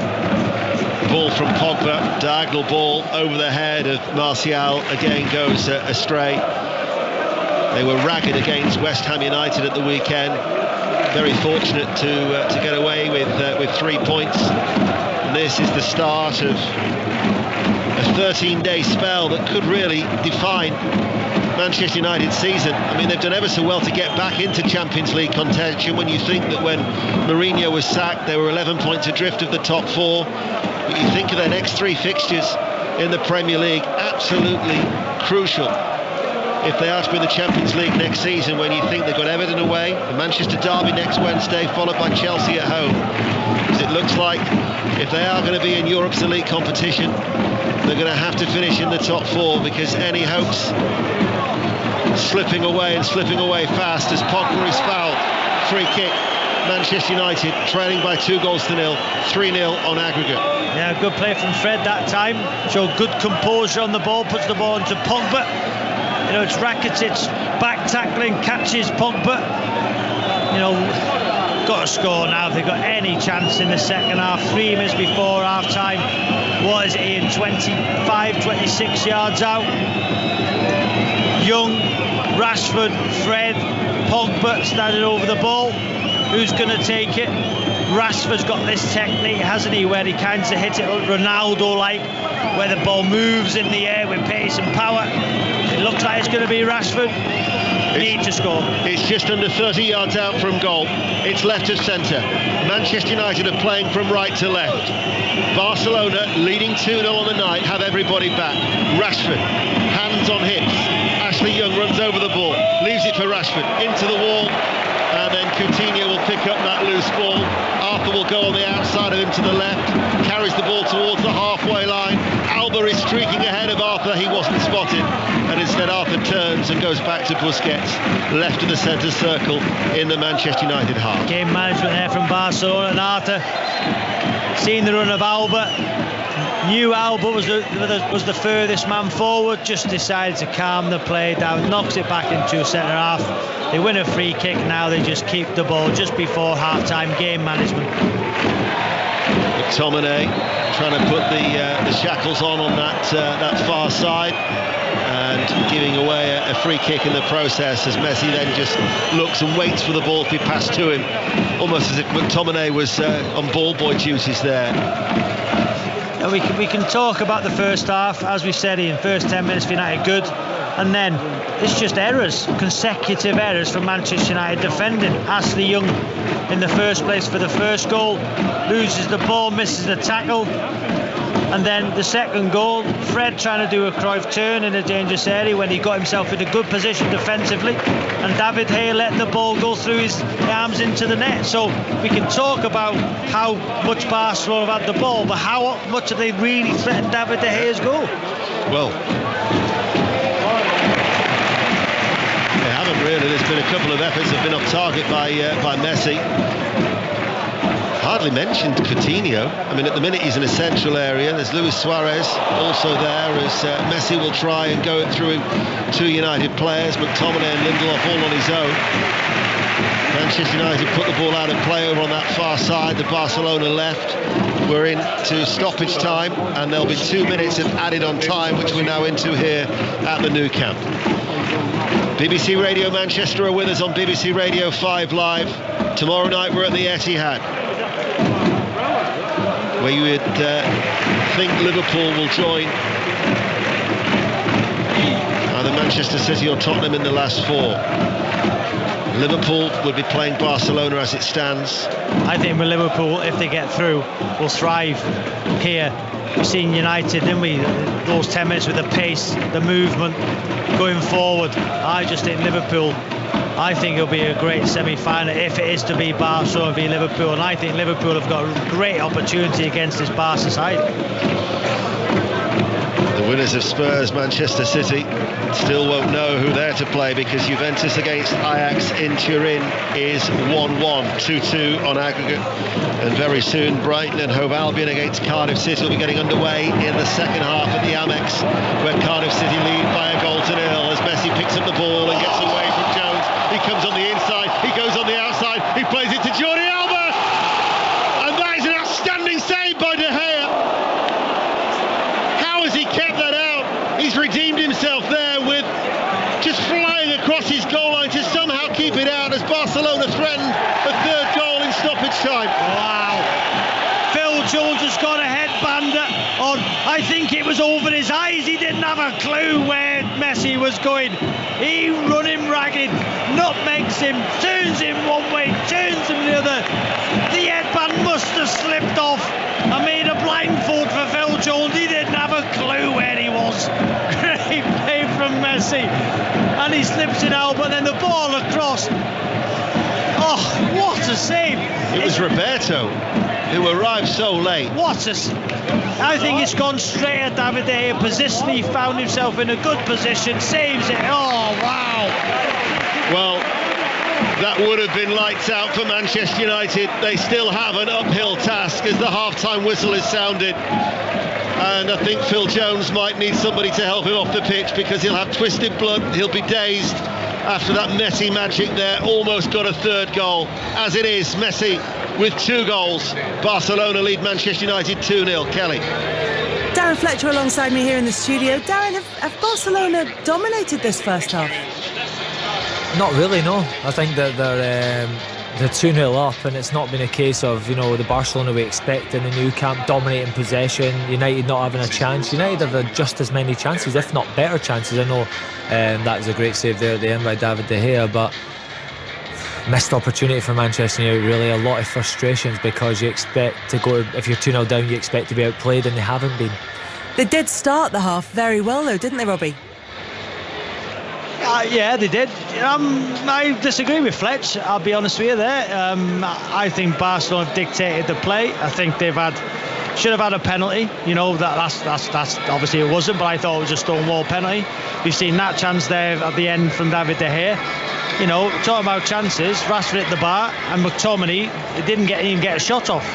Ball from Pogba, diagonal ball over the head of Martial, again goes astray. They were ragged against West Ham United at the weekend. Very fortunate to get away with 3 points. And this is the start of a 13-day spell that could really define Manchester United's season. I mean, they've done ever so well to get back into Champions League contention when you think that when Mourinho was sacked, they were 11 points adrift of the top 4. But you think of their next 3 fixtures in the Premier League, absolutely crucial if they are to be in the Champions League next season, when you think they've got Everton away, the Manchester derby next Wednesday, followed by Chelsea at home. Because it looks like if they are going to be in Europe's elite competition, they're going to have to finish in the top 4, because any hopes slipping away fast as Pogba is fouled. Free kick, Manchester United trailing by 2-0, 3-0 on aggregate. Yeah, good play from Fred that time. Showed good composure on the ball, puts the ball into Pogba. You know, it's Rakitic back tackling, catches Pogba. You know, got to score now if they've got any chance in the second half. 3 minutes before half time. What is it, Ian? 25, 26 yards out. Young, Rashford, Fred, Pogba standing over the ball. Who's going to take it? Rashford's got this technique, hasn't he, where he kind of hits it Ronaldo-like, where the ball moves in the air with pace and power. It looks like it's going to be Rashford. Need to score. It's just under 30 yards out from goal. It's left of centre. Manchester United are playing from right to left. Barcelona, leading 2-0 on the night, have everybody back. Rashford, hands on hips. Ashley Young runs over the ball, leaves it for Rashford, into the wall, and then Coutinho will pick up that loose ball. Arthur will go on the outside of him to the left, carries the ball towards the halfway line. Alba is streaking ahead of Arthur, he wasn't spotted, and instead Arthur turns and goes back to Busquets, left of the centre circle in the Manchester United half. Game management there from Barcelona, and Arthur, seeing the run of Alba, knew Alba was the furthest man forward, just decided to calm the play down, knocks it back into centre half. They win a free kick, now they just keep the ball just before half-time. Game management. McTominay trying to put the shackles on that far side and giving away a free kick in the process, as Messi then just looks and waits for the ball to be passed to him, almost as if McTominay was on ball boy duties there. And we can talk about the first half, as we said, in first 10 minutes for United good, and then it's just errors, consecutive errors from Manchester United defending. Ashley Young in the first place for the first goal, loses the ball, misses the tackle. And then the second goal, Fred trying to do a Cruyff turn in a dangerous area when he got himself in a good position defensively, and David Gea let the ball go through his arms into the net. So we can talk about how much Barcelona have had the ball, but how much have they really threatened David De Gea's goal? Well, they haven't really. There's been a couple of efforts that have been off target by Messi. Hardly mentioned Coutinho. I mean, at the minute he's in a central area. There's Luis Suarez also there as Messi will try and go it through two United players, McTominay and Lindelof all on his own. Manchester United put the ball out of play over on that far side, the Barcelona left. We're into stoppage time, and there'll be 2 minutes of added on time, which we're now into here at the Nou Camp. BBC Radio Manchester are with us on BBC Radio 5 Live. Tomorrow night we're at the Etihad, where you would think Liverpool will join either Manchester City or Tottenham in the last four. Liverpool would be playing Barcelona as it stands. I think with Liverpool, if they get through, will thrive here. We've seen United, didn't we? Those 10 minutes with the pace, the movement, going forward. I just think Liverpool, I think it'll be a great semi-final if it is to be Barcelona v Liverpool, and I think Liverpool have got a great opportunity against this Barca side. The winners of Spurs, Manchester City, still won't know who they're to play, because Juventus against Ajax in Turin is 1-1, 2-2 on aggregate. And very soon Brighton and Hove Albion against Cardiff City will be getting underway in the second half at the Amex, where Cardiff City lead by a goal to nil as Messi picks up the ball and gets away from Jones. He comes on the inside, he goes on the outside, he plays it to Jordi Alba, and that is an outstanding save by De Gea. How has he kept that out? He's redeemed himself there with just flying across his goal line to somehow keep it out as Barcelona threatened a third goal in stoppage time. Wow. Phil Jones has got a headband on. I think it was over his eyes. He didn't have a clue where Messi was going. He run him ragged, nutmegs him, turns him one way, turns him the other. The headband must have slipped off. I made a blindfold for Phil Jones. He didn't have a clue where he was. Great play from Messi. And he slips it out, but then the ball across. Oh, what a save. It was Roberto who arrived so late. I think it's gone straight at David De Gea. Position, he found himself in a good position, saves it. Oh, wow. Well, that would have been lights out for Manchester United. They still have an uphill task as the half-time whistle is sounded. And I think Phil Jones might need somebody to help him off the pitch, because he'll have twisted blood, he'll be dazed after that Messi magic there. Almost got a third goal. As it is, Messi with 2 goals. Barcelona lead Manchester United 2-0. Kelly. Darren Fletcher alongside me here in the studio. Darren, have Barcelona dominated this first half? Not really, no. I think that they're 2-0 up, and it's not been a case of, the Barcelona we expect in the Nou Camp dominating possession, United not having a chance. United have had just as many chances, if not better chances. I know that was a great save there at the end by David De Gea, but missed opportunity for Manchester United, really. A lot of frustrations, because you expect to go, if you're 2-0 down, you expect to be outplayed, and they haven't been. They did start the half very well though, didn't they, Robbie? Yeah, they did. I disagree with Fletch, I'll be honest with you there. I think Barcelona have dictated the play. I think should have had a penalty. That's obviously it wasn't, but I thought it was a Stonewall penalty. We've seen that chance there at the end from David De Gea. Talking about chances, Rashford hit the bar, and McTominay didn't even get a shot off.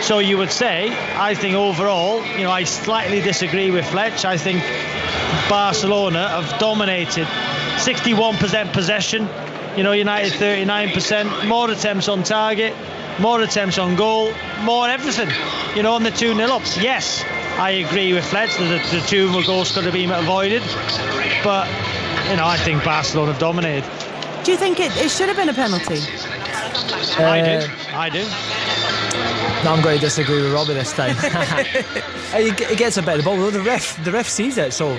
So you would say, I think overall, I slightly disagree with Fletch. I think Barcelona have dominated. 61% possession, United 39%, more attempts on target, more attempts on goal, more everything, on the 2-0 ups. Yes, I agree with Fletch that the 2 goals could have been avoided, but I think Barcelona have dominated. Do you think it should have been a penalty? I do. No, I'm going to disagree with Robbie this time. He gets a bit of the ball, the ref sees it, so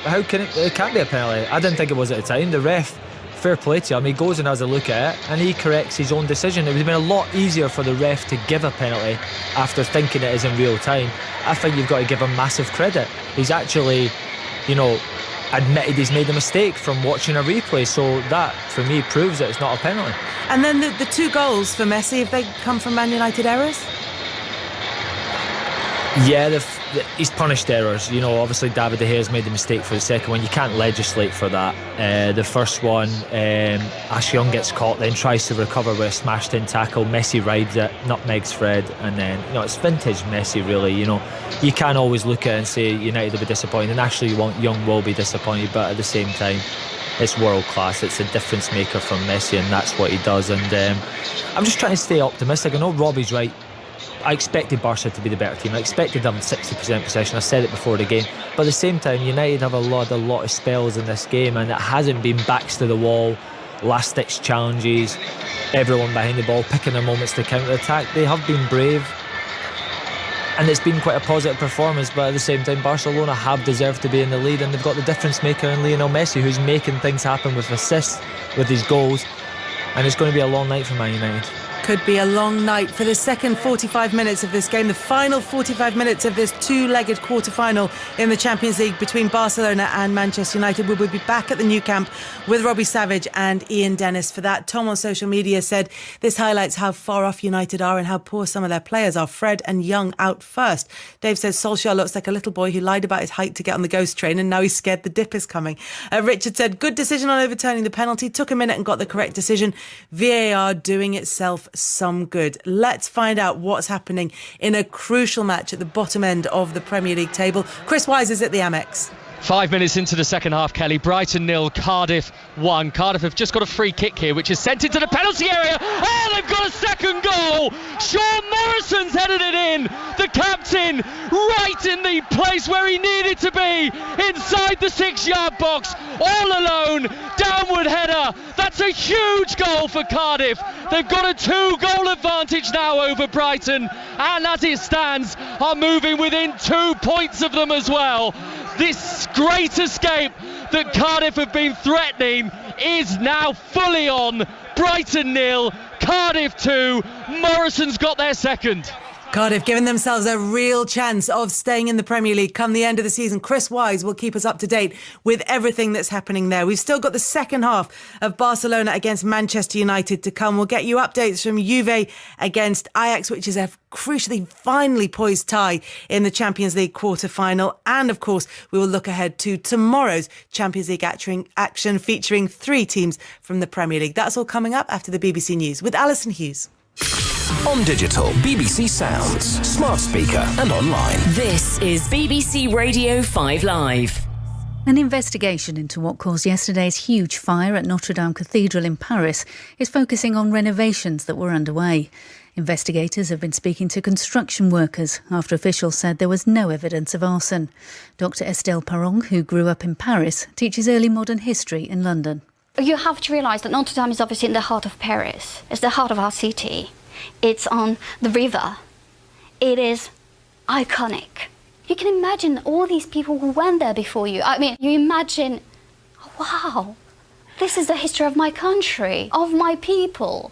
how can it can't be a penalty. I didn't think it was at the time. The ref fair play to him. He goes and has a look at it and he corrects his own decision. It would have been a lot easier for the ref to give a penalty after thinking it is in real time. I think you've got to give him massive credit. He's actually, admitted he's made a mistake from watching a replay, so that for me proves that it's not a penalty. And then the 2 goals for Messi, have they come from Man United errors? Yeah, he's punished errors. Obviously David De Gea's made the mistake for the second one. You can't legislate for that. The first one, Ashley Young gets caught, then tries to recover with a smashed in tackle. Messi rides it, nutmegs Fred, and then it's vintage Messi really. You can't always look at it and say United will be disappointed, and Ashley Young will be disappointed, but at the same time it's world class. It's a difference maker from Messi, and that's what he does. And I'm just trying to stay optimistic. I know Robbie's right. I expected Barca to be the better team. I expected them 60% possession. I said it before the game. But at the same time, United have a lot of spells in this game, and it hasn't been backs to the wall, last-ditch challenges, everyone behind the ball, picking their moments to counter-attack. They have been brave, and it's been quite a positive performance. But at the same time, Barcelona have deserved to be in the lead, and they've got the difference maker in Lionel Messi, who's making things happen with assists, with his goals. And it's going to be a long night for Man United. Could be a long night for the second 45 minutes of this game, the final 45 minutes of this 2-legged quarter-final in the Champions League between Barcelona and Manchester United. We will be back at the Nou Camp with Robbie Savage and Ian Dennis for that. Tom on social media said this highlights how far off United are and how poor some of their players are. Fred and Young out first. Dave says Solskjaer looks like a little boy who lied about his height to get on the ghost train, and now he's scared the dip is coming. Richard said good decision on overturning the penalty, took a minute and got the correct decision. VAR doing itself some good. Let's find out what's happening in a crucial match at the bottom end of the Premier League table. Chris Wise is at the Amex. 5 minutes into the second half, Kelly. Brighton 0, Cardiff 1. Cardiff have just got a free kick here, which is sent into the penalty area. Oh, they've got a second goal. Sean Morrison's headed it in. The captain, right in the place where he needed to be, inside the 6-yard box, all alone. Downward header. That's a huge goal for Cardiff. They've got a 2-goal advantage now over Brighton, and as it stands, are moving within 2 points of them as well. This great escape that Cardiff have been threatening is now fully on. Brighton 0, Cardiff 2. Morrison's got their second. Cardiff giving themselves a real chance of staying in the Premier League come the end of the season. Chris Wise will keep us up to date with everything that's happening there. We've still got the second half of Barcelona against Manchester United to come. We'll get you updates from Juve against Ajax, which is a crucially finely poised tie in the Champions League quarter-final. And of course, we will look ahead to tomorrow's Champions League action featuring 3 teams from the Premier League. That's all coming up after the BBC News with Alison Hughes. On digital, BBC Sounds, smart speaker and online. This is BBC Radio 5 Live. An investigation into what caused yesterday's huge fire at Notre Dame Cathedral in Paris is focusing on renovations that were underway. Investigators have been speaking to construction workers after officials said there was no evidence of arson. Dr Estelle Parong, who grew up in Paris, teaches early modern history in London. You have to realise that Notre Dame is obviously in the heart of Paris. It's the heart of our city. It's on the river. It is iconic. You can imagine all these people who went there before you. I mean, you imagine, wow, this is the history of my country, of my people.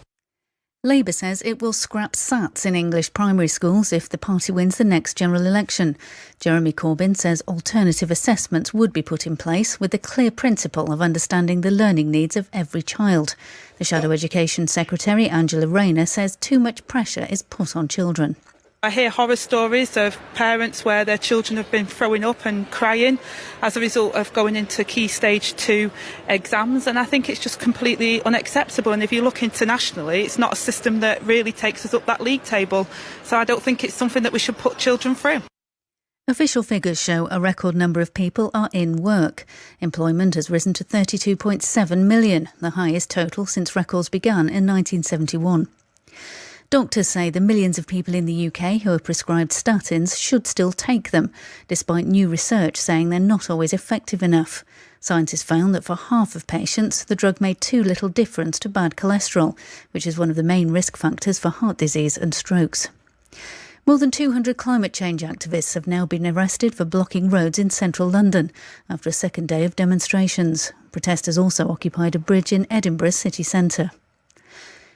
Labour says it will scrap SATs in English primary schools if the party wins the next general election. Jeremy Corbyn says alternative assessments would be put in place with the clear principle of understanding the learning needs of every child. The Shadow Education Secretary, Angela Rayner, says too much pressure is put on children. I hear horror stories of parents where their children have been throwing up and crying as a result of going into Key Stage 2 exams, and I think it's just completely unacceptable. And if you look internationally, it's not a system that really takes us up that league table, so I don't think it's something that we should put children through. Official figures show a record number of people are in work. Employment has risen to 32.7 million, the highest total since records began in 1971. Doctors say the millions of people in the UK who are prescribed statins should still take them, despite new research saying they're not always effective enough. Scientists found that for half of patients, the drug made too little difference to bad cholesterol, which is one of the main risk factors for heart disease and strokes. More than 200 climate change activists have now been arrested for blocking roads in central London after a second day of demonstrations. Protesters also occupied a bridge in Edinburgh's city centre.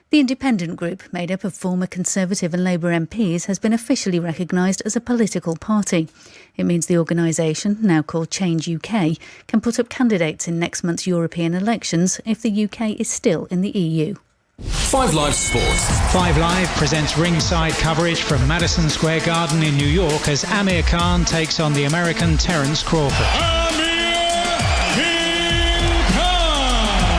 The Independent Group, made up of former Conservative and Labour MPs, has been officially recognised as a political party. It means the organisation, now called Change UK, can put up candidates in next month's European elections if the UK is still in the EU. 5 Live Sports. 5 Live presents ringside coverage from Madison Square Garden in New York as Amir Khan takes on the American Terence Crawford.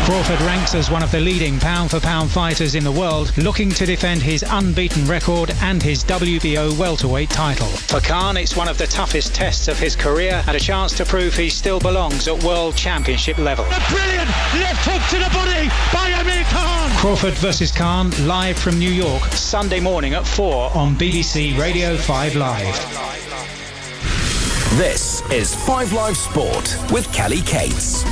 Crawford ranks as one of the leading pound-for-pound fighters in the world, looking to defend his unbeaten record and his WBO welterweight title. For Khan, it's one of the toughest tests of his career and a chance to prove he still belongs at World Championship level. A brilliant left hook to the body by Amir Khan. Crawford versus Khan, live from New York, Sunday morning at 4 on BBC Radio 5 Live. This is 5 Live Sport with Kelly Cates.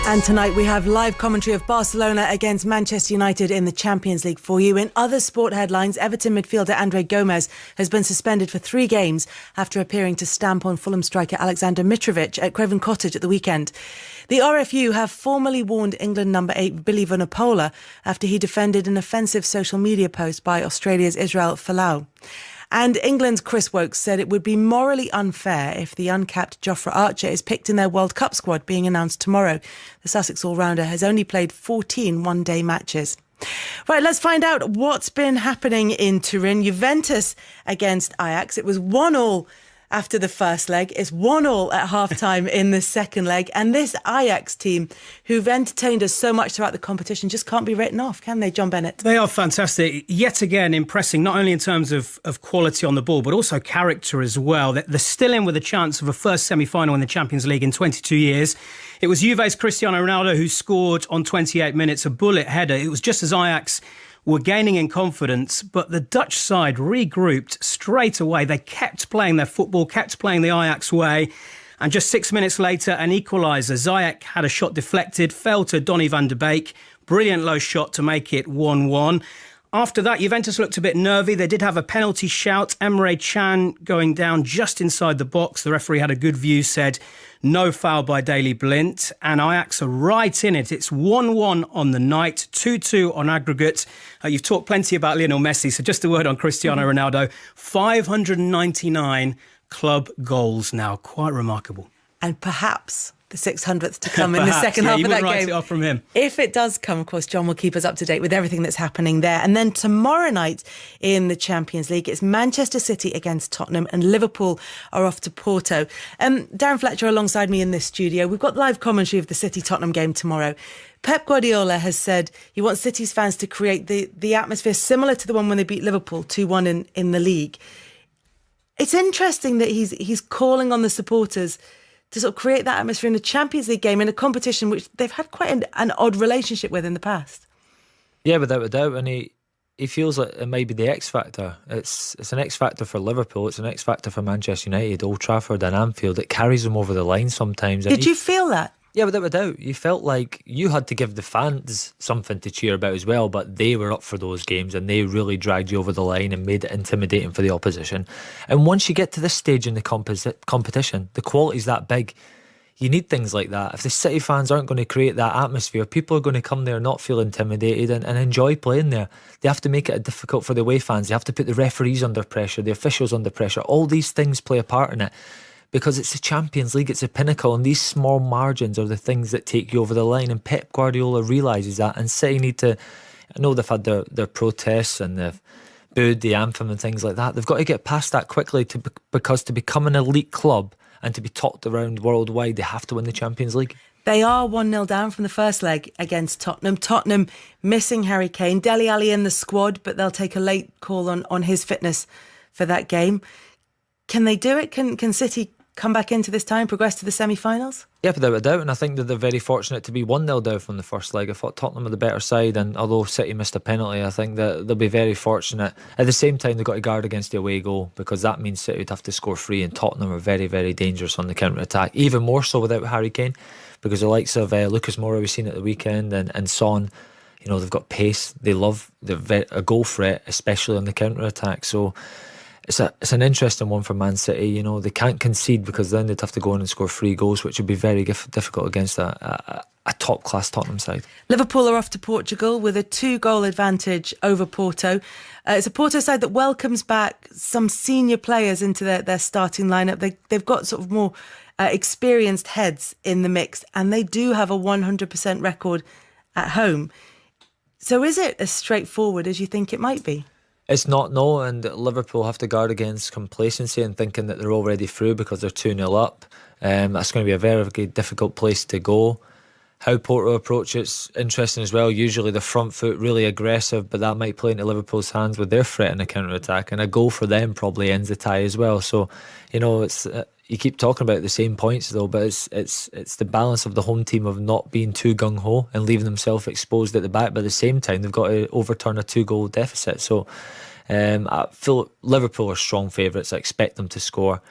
And tonight we have live commentary of Barcelona against Manchester United in the Champions League for you. In other sport headlines, Everton midfielder Andre Gomes has been suspended for 3 games after appearing to stamp on Fulham striker Alexander Mitrovic at Craven Cottage at the weekend. The RFU have formally warned England number 8 Billy Vunipola after he defended an offensive social media post by Australia's Israel Folau. And England's Chris Woakes said it would be morally unfair if the uncapped Jofra Archer is picked in their World Cup squad being announced tomorrow. The Sussex all-rounder has only played 14 one-day matches. Right, let's find out what's been happening in Turin. Juventus against Ajax. It was 1-1 after the first leg. It's 1-1 at half-time in the second leg. And this Ajax team, who've entertained us so much throughout the competition, just can't be written off, can they, John Bennett? They are fantastic. Yet again, impressing, not only in terms of quality on the ball, but also character as well. They're still in with a chance of a first semi-final in the Champions League in 22 years. It was Juve's Cristiano Ronaldo who scored on 28 minutes, a bullet header. It was just as Ajax were gaining in confidence, but the Dutch side regrouped straight away. They kept playing their football, kept playing the Ajax way, and just 6 minutes later, an equaliser. Ziyech had a shot deflected, fell to Donny van de Beek. Brilliant low shot to make it 1-1. After that, Juventus looked a bit nervy. They did have a penalty shout. Emre Can going down just inside the box. The referee had a good view, said no foul by Daley Blind. And Ajax are right in it. It's 1-1 on the night, 2-2 on aggregate. You've talked plenty about Lionel Messi, so just a word on Cristiano Ronaldo. 599 club goals now. Quite remarkable. And perhaps the 600th to come in the second half of that game. Write it off from him. If it does come, of course, John will keep us up to date with everything that's happening there. And then tomorrow night in the Champions League, it's Manchester City against Tottenham and Liverpool are off to Porto. Darren Fletcher alongside me in this studio. We've got live commentary of the City-Tottenham game tomorrow. Pep Guardiola has said he wants City's fans to create the atmosphere similar to the one when they beat Liverpool 2-1 in the league. It's interesting that he's calling on the supporters to sort of create that atmosphere in the Champions League game in a competition which they've had quite an odd relationship with in the past. Yeah, without a doubt. And he feels like it might be the X factor. It's an X factor for Liverpool. It's an X factor for Manchester United, Old Trafford and Anfield. It carries them over the line sometimes. Did you feel that? Yeah, without a doubt. You felt like you had to give the fans something to cheer about as well, but they were up for those games and they really dragged you over the line and made it intimidating for the opposition. And once you get to this stage in the competition, the quality's that big. You need things like that. If the City fans aren't going to create that atmosphere, people are going to come there and not feel intimidated and enjoy playing there. They have to make it difficult for the away fans. They have to put the referees under pressure, the officials under pressure. All these things play a part in it. Because it's the Champions League, it's a pinnacle, and these small margins are the things that take you over the line. And Pep Guardiola realises that, and City need to. I know they've had their protests and they've booed the anthem and things like that. They've got to get past that quickly because to become an elite club and to be talked around worldwide, they have to win the Champions League. They are 1-0 down from the first leg against Tottenham. Tottenham missing Harry Kane, Dele Alli in the squad, but they'll take a late call on his fitness for that game. Can they do it? Can City come back into this time, progress to the semi-finals? Yeah, without a doubt, and I think that they're very fortunate to be 1-0 down from the first leg. I thought Tottenham were the better side, and although City missed a penalty, I think that they'll be very fortunate. At the same time, they've got to guard against the away goal, because that means City would have to score 3, and Tottenham are very, very dangerous on the counter-attack, even more so without Harry Kane, because the likes of Lucas Moura we've seen at the weekend and Son, you know, they've got pace. They love a goal threat, especially on the counter attack. So it's an interesting one for Man City. You know, they can't concede because then they'd have to go in and score 3 goals, which would be very difficult against a top-class Tottenham side. Liverpool are off to Portugal with a 2-goal advantage over Porto. It's a Porto side that welcomes back some senior players into their starting lineup. They've got sort of more experienced heads in the mix, and they do have a 100% record at home. So is it as straightforward as you think it might be? It's not, no, and Liverpool have to guard against complacency and thinking that they're already through because they're 2-0 up. That's going to be a very difficult place to go. How Porto approach it's interesting as well. Usually the front foot really aggressive, but that might play into Liverpool's hands with their threat in the counter-attack, and a goal for them probably ends the tie as well. So, you know, it's you keep talking about the same points though, but it's the balance of the home team of not being too gung-ho and leaving themselves exposed at the back, but at the same time they've got to overturn a 2-goal deficit. So I feel Liverpool are strong favourites. I expect them to score.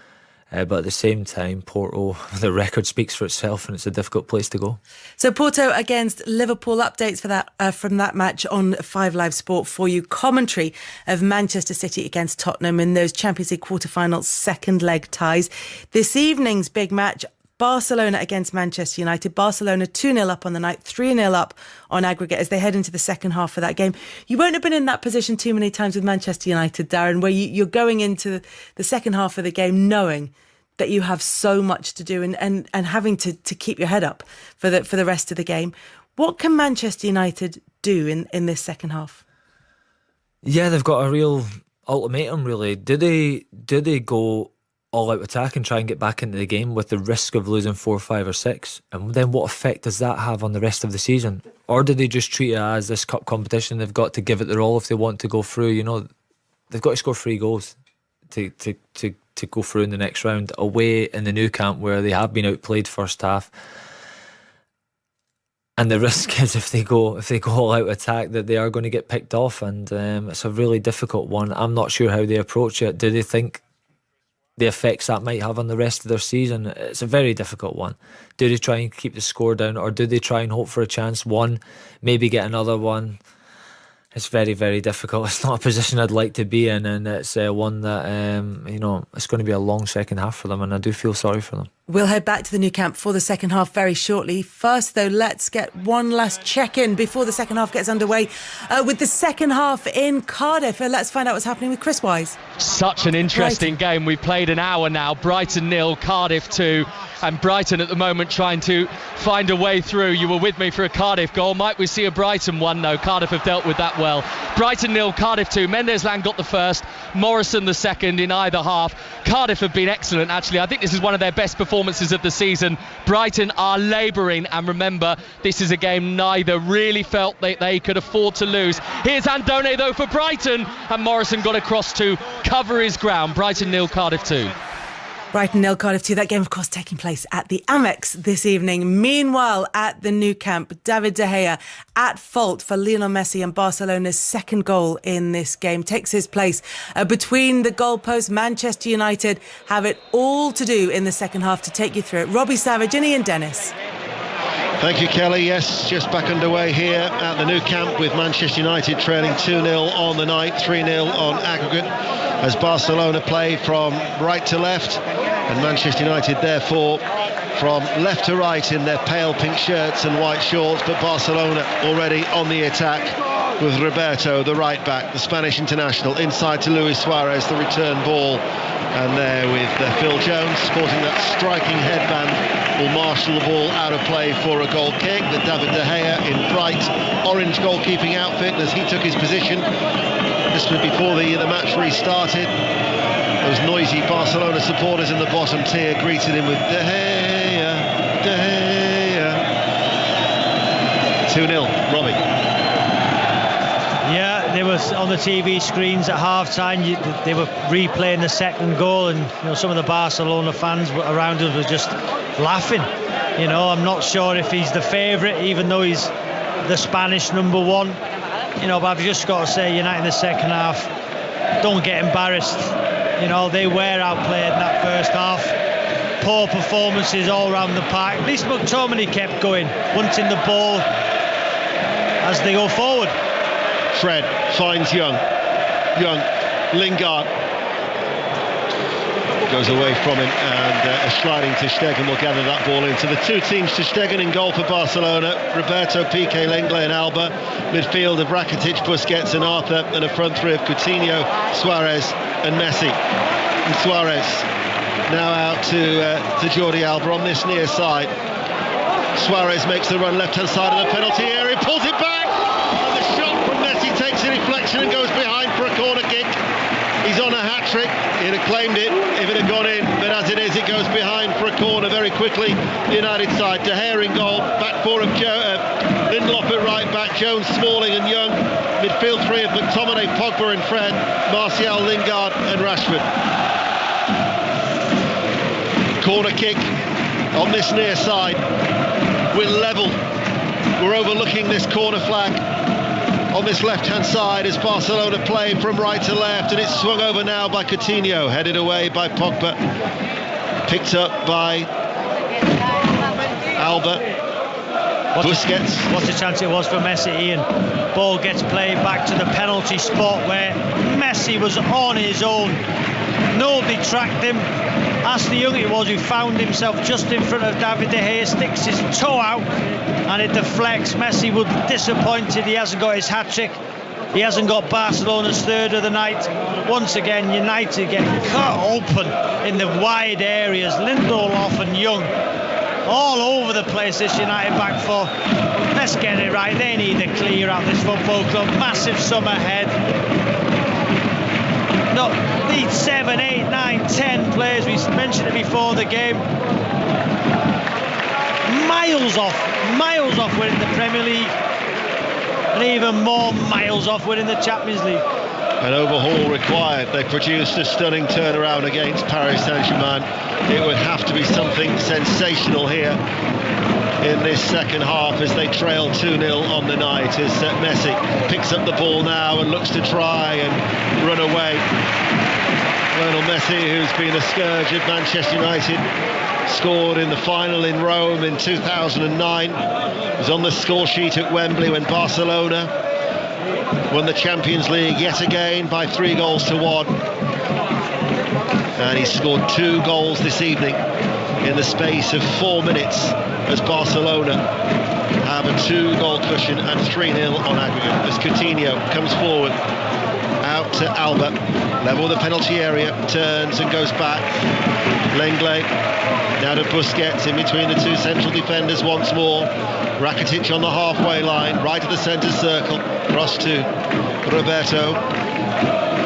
But at the same time, Porto, the record speaks for itself, and it's a difficult place to go. So Porto against Liverpool, updates for that from that match on 5 Live Sport for you. Commentary of Manchester City against Tottenham in those Champions League quarter-final second leg ties. This evening's big match, Barcelona against Manchester United. Barcelona 2-0 up on the night, 3-0 up on aggregate as they head into the second half of that game. You won't have been in that position too many times with Manchester United, Darren, where you're going into the second half of the game knowing that you have so much to do and having to keep your head up for the rest of the game. What can Manchester United do in this second half? Yeah, they've got a real ultimatum, really. Do they go all-out attack and try and get back into the game with the risk of losing 4, 5 or 6? And then what effect does that have on the rest of the season? Or do they just treat it as this cup competition? They've got to give it their all if they want to go through. You know, they've got to score 3 goals to go through in the next round away in the Nou Camp, where they have been outplayed first half. And the risk is if they go all out attack that they are going to get picked off, and it's a really difficult one. I'm not sure how they approach it. Do they think the effects that might have on the rest of their season? It's a very difficult one. Do they try and keep the score down, or do they try and hope for a chance, one, maybe get another one? It's very, very difficult. It's not a position I'd like to be in, and it's one that, you know, it's going to be a long second half for them, and I do feel sorry for them. We'll head back to the Nou Camp for the second half very shortly. First, though, let's get one last check-in before the second half gets underway with the second half in Cardiff. Let's find out what's happening with Chris Wise. Such an interesting game. We've played an hour now. Brighton 0, Cardiff 2. And Brighton at the moment trying to find a way through. You were with me for a Cardiff goal. Might we see a Brighton one? No, Cardiff have dealt with that well. Brighton 0, Cardiff 2. Mendes-Lang got the first, Morrison the second in either half. Cardiff have been excellent, actually. I think this is one of their best performances of the season. Brighton are labouring, and remember, this is a game neither really felt they could afford to lose. Here's Andone, though, for Brighton, and Morrison got across to cover his ground. Brighton 0, Cardiff 2. Brighton 0, Cardiff 2. That game, of course, taking place at the Amex this evening. Meanwhile, at the Nou Camp, David De Gea at fault for Lionel Messi and Barcelona's second goal in this game. Takes his place between the goalposts. Manchester United have it all to do in the second half to take you through it. Robbie Savage and Ian Dennis. Thank you, Kelly. Yes, just back underway here at the Nou Camp with Manchester United trailing 2-0 on the night, 3-0 on aggregate, as Barcelona play from right to left, and Manchester United therefore from left to right in their pale pink shirts and white shorts, but Barcelona already on the attack with Roberto, the right back, the Spanish international, inside to Luis Suarez, the return ball, and there with Phil Jones sporting that striking headband will marshal the ball out of play for a goal kick. The David De Gea in bright orange goalkeeping outfit as he took his position. This was before the match restarted. Those noisy Barcelona supporters in the bottom tier greeted him with De Gea, De Gea. 2-0, Robbie. Yeah, they were on the TV screens at half-time. They were replaying the second goal, and you know, some of the Barcelona fans around us were just laughing. You know, I'm not sure if he's the favourite, even though he's the Spanish number one. You know, but I've just got to say, United in the second half, don't get embarrassed. You know, they were outplayed in that first half. Poor performances all around the park. At least McTominay kept going, wanting the ball. as they go forward. Fred finds Young, Lingard goes away from him, and sliding Ter Stegen will gather that ball into the two teams. Ter Stegen in goal for Barcelona, Roberto, Piqué, Lenglet and Alba. Midfield of Rakitic, Busquets and Arthur, and a front three of Coutinho, Suarez and Messi. And Suarez now out to Jordi Alba on this near side. Suarez makes the run left hand side of the penalty area, pulls it back, and the shot from Messi takes a deflection and goes behind for a corner kick. He's on a hat-trick. He'd have claimed it if it had gone in, but as it is, it goes behind for a corner very quickly. The United side, De Gea in goal, back four of Lindelof at right back, Jones, Smalling and Young. Midfield three of McTominay, Pogba and Fred, Martial, Lingard and Rashford. Corner kick on this near side. We're level. We're overlooking this corner flag on this left-hand side as Barcelona play from right to left, and it's swung over now by Coutinho, headed away by Pogba, picked up by Alba. Busquets. What a chance it was for Messi, Ian. Ball gets played back to the penalty spot where Messi was on his own. Nobody tracked him. Ashley Young it was who found himself just in front of David De Gea, sticks his toe out and it deflects. Messi would be disappointed he hasn't got his hat-trick. He hasn't got Barcelona's third of the night. Once again, United get cut open in the wide areas. Lindelof and Young all over the place, this United back four. Let's get it right. They need to clear out this football club. Massive summer ahead. No, need 7, 8, 9, 10 players. We mentioned it before the game. Miles off winning the Premier League, and even more miles off winning the Champions League. An overhaul required. They produced a stunning turnaround against Paris Saint-Germain. It would have to be something sensational here in this second half as they trail 2-0 on the night, as Messi picks up the ball now and looks to try and run away. Lionel Messi, who's been a scourge of Manchester United, scored in the final in Rome in 2009, was on the score sheet at Wembley when Barcelona won the Champions League yet again by 3-1, and he scored 2 goals this evening in the space of 4 minutes as Barcelona have a 2-goal cushion and 3-0 on aggregate as Coutinho comes forward out to Alba, level of the penalty area, turns and goes back. Lenglet now to Busquets in between the two central defenders once more. Rakitic on the halfway line, right of the centre circle, cross to Roberto.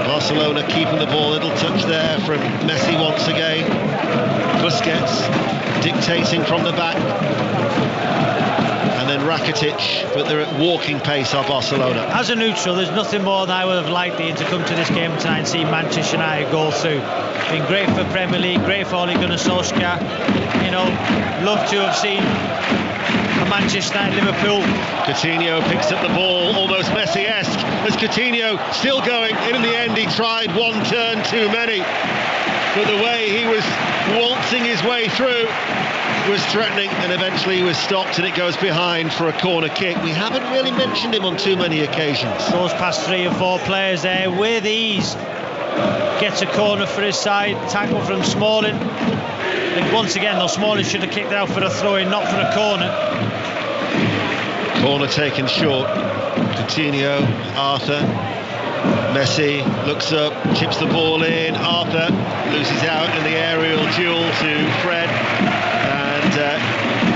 Barcelona keeping the ball, little touch there from Messi once again. Busquets dictating from the back, and then Rakitic, but they're at walking pace are Barcelona. As a neutral, there's nothing more than I would have liked to come to this game tonight and see Manchester United go through. Been great for Premier League, great for Ole Gunnar Solskjaer. You know, love to have seen a Manchester United Liverpool. Coutinho picks up the ball, almost Messi-esque, as Coutinho still going. In the end, he tried one turn too many, but the way he was waltzing his way through was threatening, and eventually he was stopped, and it goes behind for a corner kick. We haven't really mentioned him on too many occasions. Goes past 3 or 4 players there with ease. Gets a corner for his side, tackle from Smalling. And once again, though, Smalling should have kicked it out for a throw-in, not for a corner. Corner taken short. Coutinho, Arthur, Messi looks up, chips the ball in. Arthur loses out in the aerial duel to Fred, and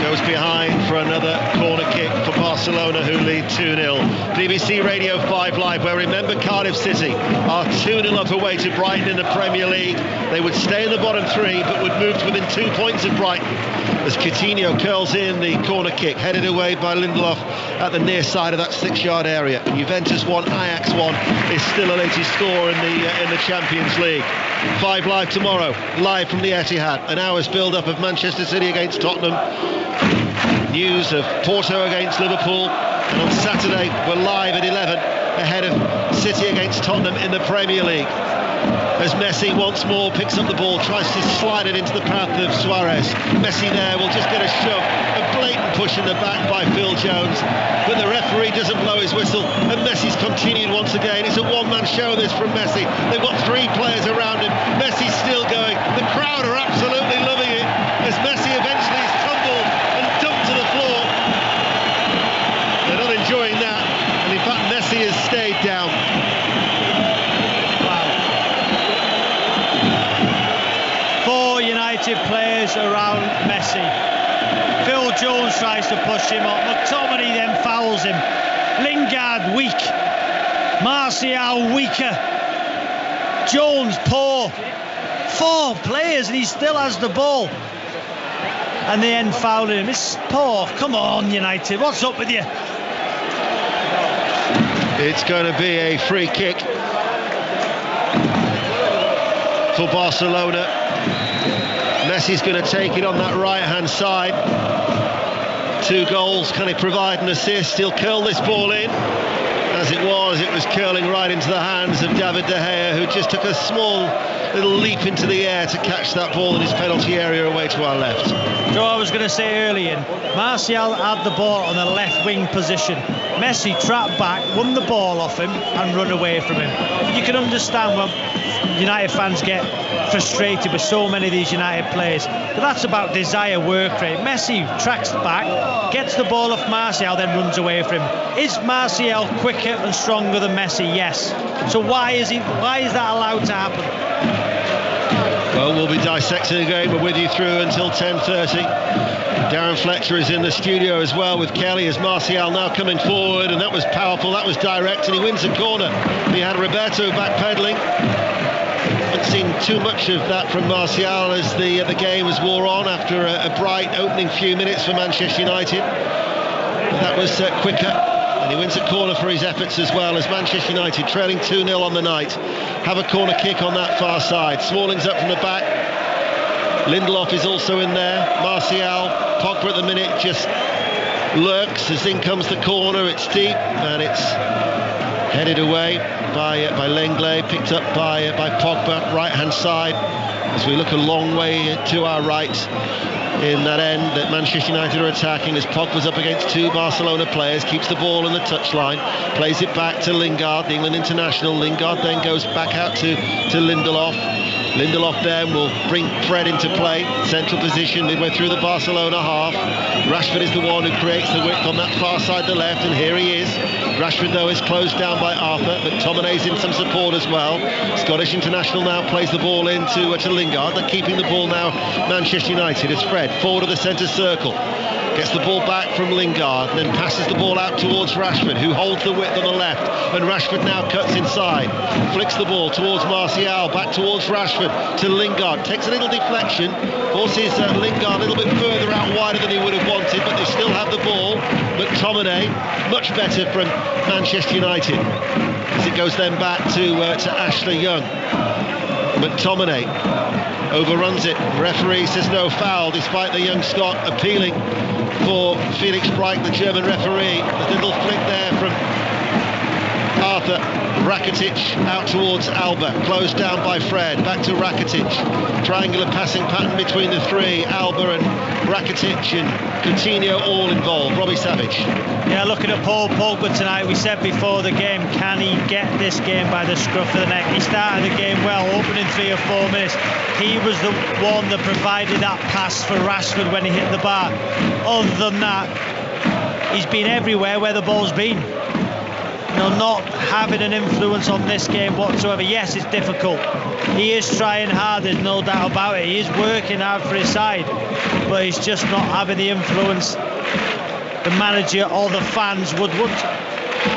goes behind for another corner kick for Barcelona, who lead 2-0. BBC Radio 5 Live, where remember Cardiff City are 2-0 up away to Brighton in the Premier League. They would stay in the bottom 3 but would move to within 2 points of Brighton as Coutinho curls in the corner kick, headed away by Lindelof at the near side of that 6-yard area. And Juventus 1, Ajax 1 is still a latest score in the Champions League. 5 Live tomorrow, live from the Etihad. An hour's build-up of Manchester City against Tottenham. News of Porto against Liverpool. And on Saturday, we're live at 11 ahead of City against Tottenham in the Premier League. as Messi once more picks up the ball, tries to slide it into the path of Suarez. Messi there will just get a shove, a blatant push in the back by Phil Jones, but the referee doesn't blow his whistle, and Messi's continued once again. It's a one-man show, this, from Messi. They've got 3 players around him. Messi's still going. The crowd are absolutely loving it as Messi eventually is tumbled and dumped to the floor. They're not enjoying that, and in fact Messi has stayed down. United players around Messi. Phil Jones tries to push him up. McTominay then fouls him. Lingard weak. Martial weaker. Jones poor. 4 players and he still has the ball. And they end fouling him. It's poor. Come on, United. What's up with you? It's going to be a free kick for Barcelona. Messi's going to take it on that right-hand side. 2 goals. Can he provide an assist? He'll curl this ball in. As it was curling right into the hands of David De Gea, who just took a small little leap into the air to catch that ball in his penalty area away to our left. So I was going to say earlier, Martial had the ball on the left wing position. Messi trapped back, won the ball off him and run away from him. You can understand when United fans get frustrated with so many of these United players, but that's about desire, work rate. Messi tracks back, gets the ball off Martial, then runs away from him. Is Martial quicker and stronger than Messi? Yes. So why is that allowed to happen? Well, we'll be dissecting the game. We're with you through until 10:30. Darren Fletcher is in the studio as well with Kelly, as Martial now coming forward, and that was powerful, that was direct, and he wins a corner. He had Roberto backpedaling. Haven't seen too much of that from Martial as the game has wore on after a bright opening few minutes for Manchester United. But that was quicker, and he wins a corner for his efforts as well, as Manchester United, trailing 2-0 on the night, have a corner kick on that far side. Smalling's up from the back. Lindelof is also in there. Martial, Pogba at the minute just lurks as in comes the corner. It's deep and it's headed away by Lenglet, picked up by Pogba, right hand side, as we look a long way to our right in that end that Manchester United are attacking, as Pogba's up against 2 Barcelona players, keeps the ball in the touchline, plays it back to Lingard, the England international. Lingard then goes back out to Lindelof. Lindelof then will bring Fred into play, central position midway through the Barcelona half. Rashford is the one who creates the width on that far side to the left, and here he is. Rashford though is closed down by Arthur, but McTominay's in some support as well. Scottish international now plays the ball into to Lingard. They're keeping the ball now, Manchester United. It's Fred forward of the centre circle, gets the ball back from Lingard, then passes the ball out towards Rashford, who holds the width on the left, and Rashford now cuts inside, flicks the ball towards Martial, back towards Rashford, to Lingard, takes a little deflection, forces Lingard a little bit further out wider than he would have wanted, but they still have the ball. McTominay, much better from Manchester United, as it goes then back to Ashley Young. McTominay overruns it. The referee says no foul, despite the young Scot appealing for Felix Breich, the German referee. A little flick there from Arthur. Rakitic out towards Alba, closed down by Fred, back to Rakitic. Triangular passing pattern between the 3, Alba and Rakitic and Coutinho all involved. Robbie Savage. Yeah, looking at Paul Pogba tonight, we said before the game, can he get this game by the scruff of the neck? He started the game well, opening 3 or 4 minutes. He was the one that provided that pass for Rashford when he hit the bar. Other than that, he's been everywhere where the ball's been. Not having an influence on this game whatsoever. Yes, it's difficult. He is trying hard, there's no doubt about it. He is working hard for his side, but he's just not having the influence the manager or the fans would want.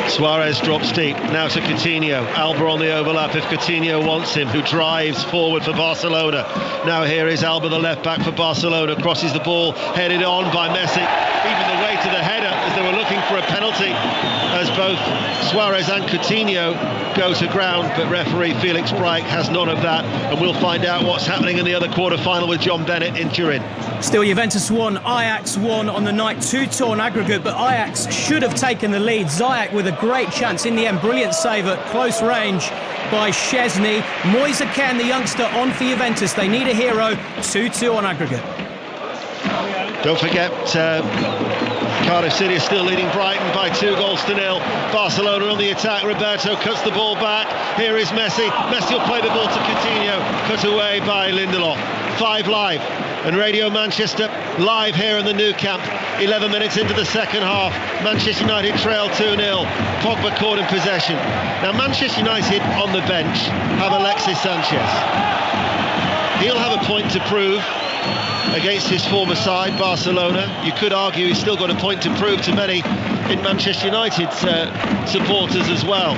Suarez drops deep, now to Coutinho. Alba on the overlap if Coutinho wants him, who drives forward for Barcelona. Now here is Alba, the left back for Barcelona, crosses the ball, headed on by Messi. Even the way to the header, as they were looking for a penalty as both Suarez and Coutinho go to ground, but referee Felix Bryk has none of that, and we'll find out what's happening in the other quarter-final with John Bennett in Turin. Still Juventus 1, Ajax 1 on the night, 2-2 on aggregate, but Ajax should have taken the lead. Ziyech with a great chance in the end, brilliant save at close range by Szczesny. Moise Kean, the youngster, on for Juventus. They need a hero, 2-2 on aggregate. Don't forget, Cardiff City is still leading Brighton by 2-0. Barcelona on the attack. Roberto cuts the ball back. Here is Messi. Messi will play the ball to Coutinho. Cut away by Lindelof. 5 Live. And Radio Manchester live here in the Nou Camp. 11 minutes into the second half. Manchester United trail 2-0. Pogba caught in possession. Now Manchester United on the bench have Alexis Sanchez. He'll have a point to prove against his former side, Barcelona. You could argue he's still got a point to prove to many in Manchester United supporters as well.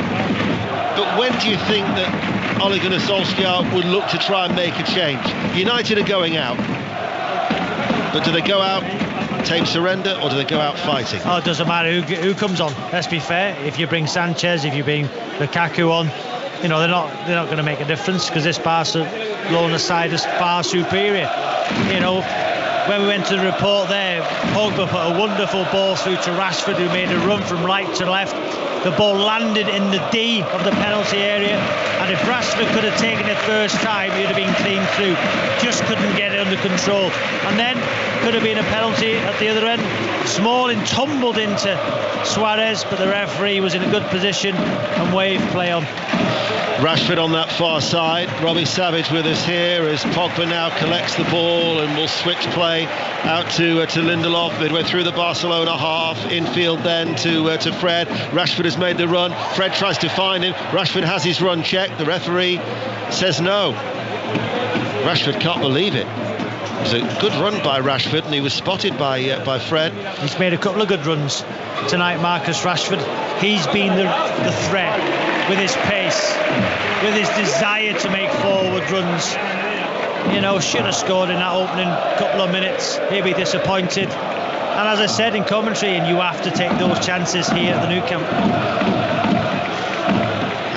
But when do you think that Ole Gunnar Solskjaer would look to try and make a change? United are going out, but do they go out tame surrender, or do they go out fighting? Oh, it doesn't matter who comes on. Let's be fair. If you bring Sanchez, if you bring Lukaku on, you know, they're not going to make a difference, because this Barcelona side is far superior. You know, when we went to the report there, Pogba put a wonderful ball through to Rashford, who made a run from right to left. The ball landed in the D of the penalty area, and if Rashford could have taken it first time, he'd have been clean through. Just couldn't get it under control, and then could have been a penalty at the other end. Smalling tumbled into Suarez, but the referee was in a good position and waved play on. Rashford on that far side. Robbie Savage with us here as Pogba now collects the ball and will switch play out to Lindelof midway through the Barcelona half. Infield then to Fred. Rashford has made the run. Fred tries to find him. Rashford has his run checked. The referee says no. Rashford can't believe it. It was a good run by Rashford, and he was spotted by Fred. He's made a couple of good runs tonight, Marcus Rashford. He's been the threat with his pace, with his desire to make forward runs. You know, should have scored in that opening couple of minutes. He'll be disappointed. And as I said in commentary, and you have to take those chances here at the Nou Camp.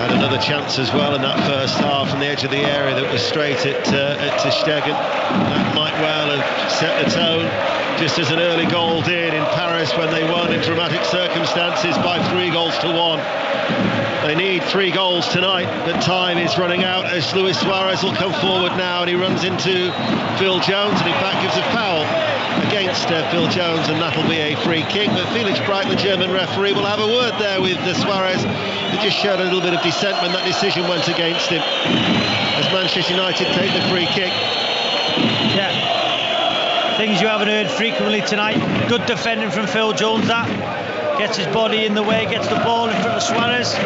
Had another chance as well in that first half on the edge of the area that was straight at Ter Stegen. That might well have set the tone, just as an early goal did in Paris when they won in dramatic circumstances by 3-1. They need 3 goals tonight, but time is running out as Luis Suarez will come forward now, and he runs into Phil Jones, and in fact gives a foul against Phil Jones, and that'll be a free kick. But Felix Bryk, the German referee, will have a word there with Suarez, who just showed a little bit of dissent when that decision went against him, as Manchester United take the free kick. Yeah, things you haven't heard frequently tonight. Good defending from Phil Jones, that gets his body in the way, gets the ball in front of Suarez.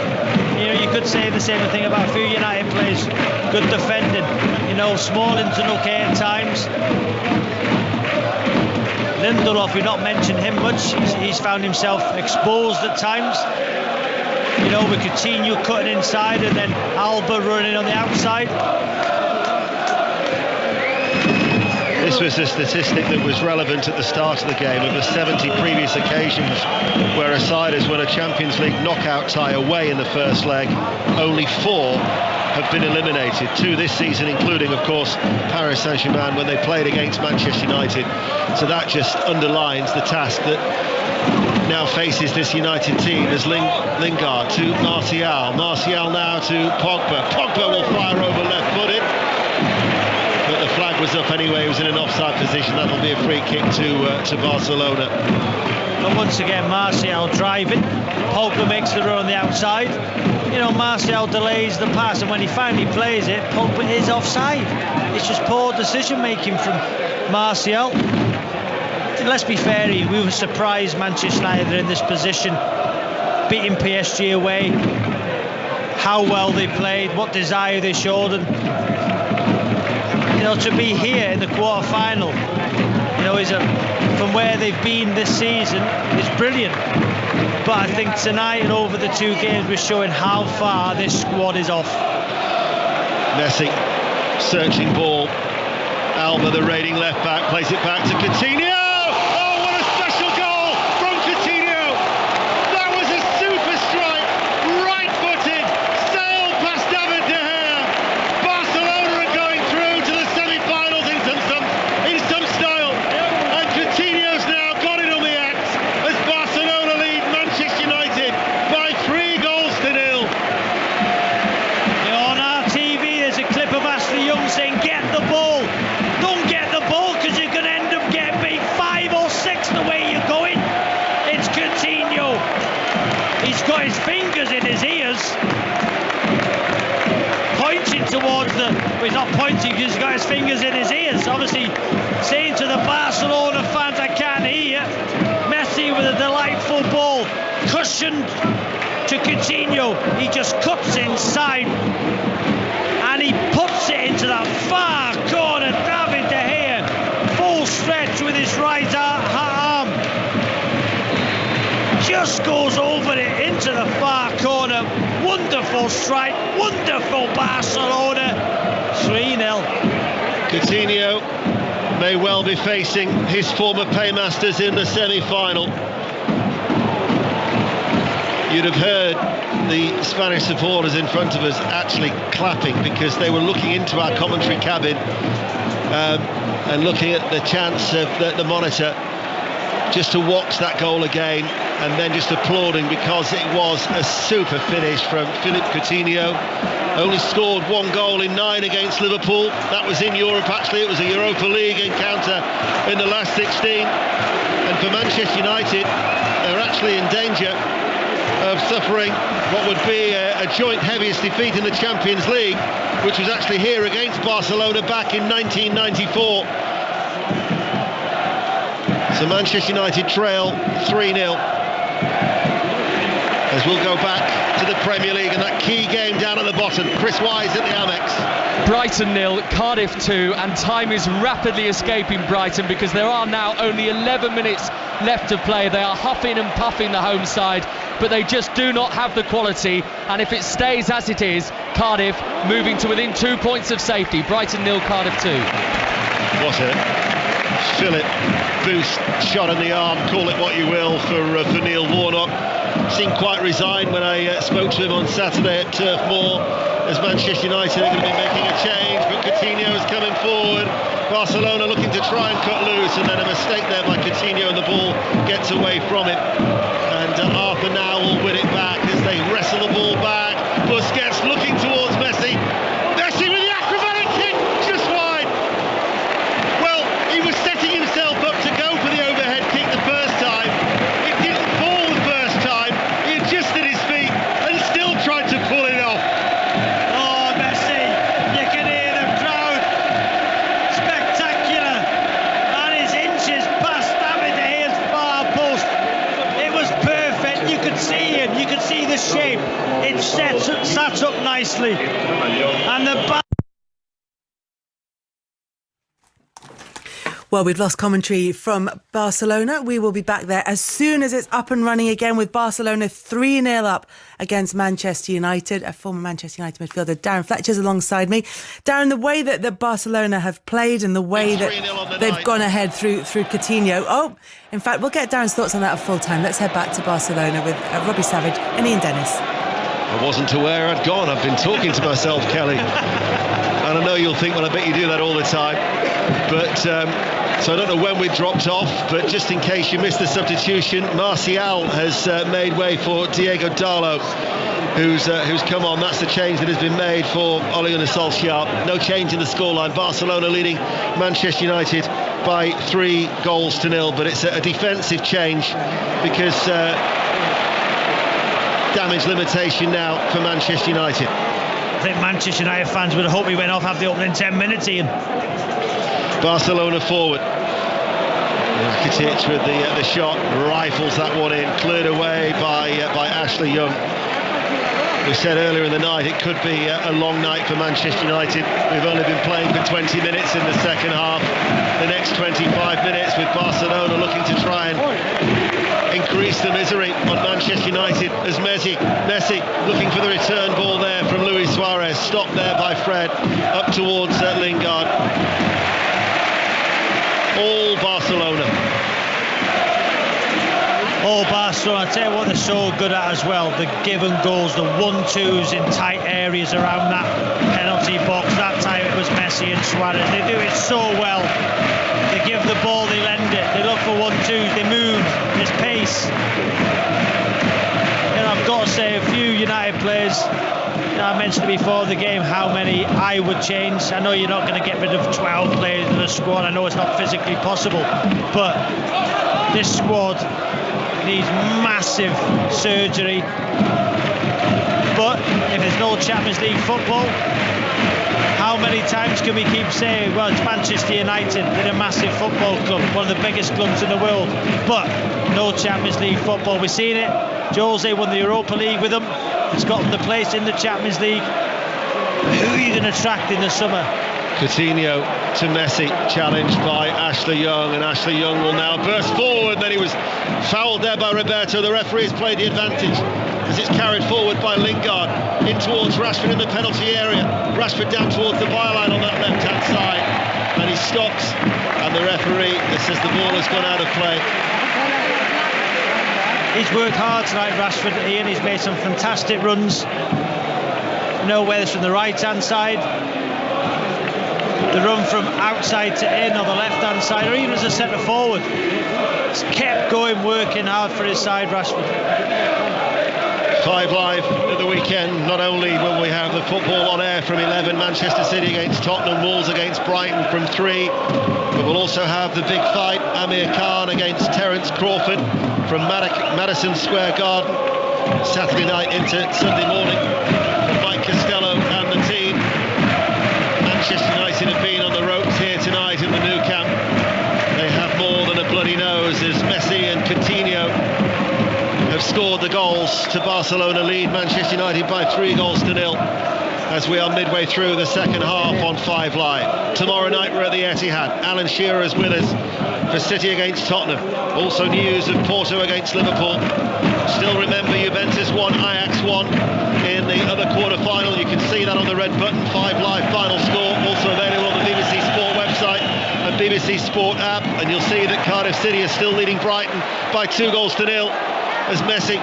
You know, you could say the same thing about a few United players. Good defending. You know, Smalling's done okay at times. Lindelof, you've not mentioned him much. He's found himself exposed at times. You know, with Coutinho cutting inside and then Alba running on the outside. This was a statistic that was relevant at the start of the game. Of the 70 previous occasions where a side has won a Champions League knockout tie away in the first leg, only 4 have been eliminated. 2 this season, including, of course, Paris Saint-Germain when they played against Manchester United. So that just underlines the task that now faces this United team, as Lingard to Martial. Martial now to Pogba. Pogba will fire over left-footed. But the flag was up anyway. He was in an offside position. That'll be a free kick to Barcelona. And once again, Martial driving. Pogba makes the run on the outside. You know, Martial delays the pass, and when he finally plays it, Pogba is offside. It's just poor decision making from Martial. Let's be fair, we were surprised Manchester United are in this position, beating PSG away. How well they played, what desire they showed, and you know, to be here in the quarter-final, you know, from where they've been this season, is brilliant. But I think tonight and over the 2 games, we're showing how far this squad is off. Messi, searching ball. Alba, the raiding left back, plays it back to Coutinho. Oh, what a special goal from Coutinho! well, he's not pointing because he's got his fingers in his ears, obviously saying to the Barcelona fans, I can't hear. Messi with a delightful ball, cushioned to Coutinho. He just cuts inside and he puts it into that far corner. David De Gea, full stretch with his right arm, just goes over it into the far corner. Wonderful strike, wonderful Barcelona. 3-0. Coutinho may well be facing his former paymasters in the semi-final. You'd have heard the Spanish supporters in front of us actually clapping because they were looking into our commentary cabin and looking at the chance of the monitor just to watch that goal again, and then just applauding because it was a super finish from Philippe Coutinho. Only scored 1 goal in 9 against Liverpool. That was in Europe, actually. It was a Europa League encounter in the last 16. And for Manchester United, they're actually in danger of suffering what would be a joint heaviest defeat in the Champions League, which was actually here against Barcelona back in 1994. So Manchester United trail 3-0 as we'll go back to the Premier League and that key game down at the bottom. Chris Wise at the Amex. Brighton 0, Cardiff 2, and time is rapidly escaping Brighton because there are now only 11 minutes left to play. They are huffing and puffing the home side, but they just do not have the quality, and if it stays as it is, Cardiff moving to within 2 points of safety. Brighton 0, Cardiff 2. What a Philip boost shot in the arm, call it what you will, for Neil Warnock. Seemed quite resigned when I spoke to him on Saturday at Turf Moor, as Manchester United are going to be making a change, but Coutinho is coming forward. Barcelona looking to try and cut loose, and then a mistake there by Coutinho, and the ball gets away from him. And Arthur now will win it back as they wrestle the ball back. Busquets looking towards Messi. Messi with the acrobatic kick, just wide. Well, he was setting himself up to go for the overhead kick the first time. It didn't fall the first time. He adjusted his feet and still tried to pull it off. Oh, Messi, you can hear the crowd. Spectacular. And his inches past David De Gea's far post. It was perfect. You could see him. You could see the shape. It sat up nicely. And the Well, we've lost commentary from Barcelona. We will be back there as soon as it's up and running again with Barcelona 3-0 up against Manchester United. A former Manchester United midfielder, Darren Fletcher's alongside me. Darren, the way that Barcelona have played and the way that they've gone ahead through Coutinho. Oh, in fact, we'll get Darren's thoughts on that at full time. Let's head back to Barcelona with Robbie Savage and Ian Dennis. I wasn't aware I'd gone. I've been talking to myself, Kelly. And I know you'll think, well, I bet you do that all the time. But so I don't know when we dropped off, but just in case you missed the substitution, Martial has made way for Diego Darlo, who's come on. That's the change that has been made for Ole Gunnar Solskjaer. No change in the scoreline. Barcelona leading Manchester United by 3-0, but it's a defensive change because damage limitation now for Manchester United. I think Manchester United fans would have hoped he went off after the opening 10 minutes, Ian. Barcelona forward. Rakitic with the shot, rifles that one in, cleared away by Ashley Young. We said earlier in the night it could be a long night for Manchester United. We've only been playing for 20 minutes in the second half. The next 25 minutes with Barcelona looking to try and increase the misery on Manchester United as Messi looking for the return ball there from Luis Suarez, stopped there by Fred, up towards Lingard. All Barcelona. All Barcelona. I tell you what they're so good at as well, the given goals, the 1-2s in tight areas around that penalty box. That time it was Messi and Suarez. They do it so well. They give the ball, they lend it, they look for 1-2s, they move, there's pace. And I've got to say, a few United players, I mentioned before the game how many I would change. I know you're not going to get rid of 12 players in the squad. I know it's not physically possible, but this squad needs massive surgery. But if there's no Champions League football, How many times can we keep saying, well, it's Manchester United, they're a massive football club, one of the biggest clubs in the world, but no Champions League football. We've seen it. Jose won the Europa League with them. He's got them the place in the Champions League. Who are you going to attract in the summer? Coutinho to Messi, challenged by Ashley Young, and Ashley Young will now burst forward. Then he was fouled there by Roberto. The referee's played the advantage as it's carried forward by Lingard in towards Rashford in the penalty area. Rashford down towards the byline on that left-hand side, and he stops, and the referee says the ball has gone out of play. He's worked hard tonight, Rashford, Ian. He's made some fantastic runs. Whether it's from the right-hand side, the run from outside to in, or the left-hand side, or even as a centre forward. He's kept going, working hard for his side, Rashford. 5 Live at the weekend. Not only will we have the football on air from 11, Manchester City against Tottenham, Wolves against Brighton from 3, but we'll also have the big fight, Amir Khan against Terence Crawford from Madison Square Garden, Saturday night into Sunday morning. Mike Costello and the team. Manchester United have been on the ropes here tonight in the Nou Camp. They have more than a bloody nose as Messi and Coutinho have scored the goals to Barcelona lead Manchester United by 3-0 as we are midway through the second half on 5 Live. Tomorrow night we're at the Etihad. Alan Shearer is with us for City against Tottenham. Also news of Porto against Liverpool. Still remember Juventus won, Ajax won in the other quarter-final. You can see that on the red button. 5 Live final score, also available on the BBC Sport website and BBC Sport app. And you'll see that Cardiff City is still leading Brighton by 2-0 as Messi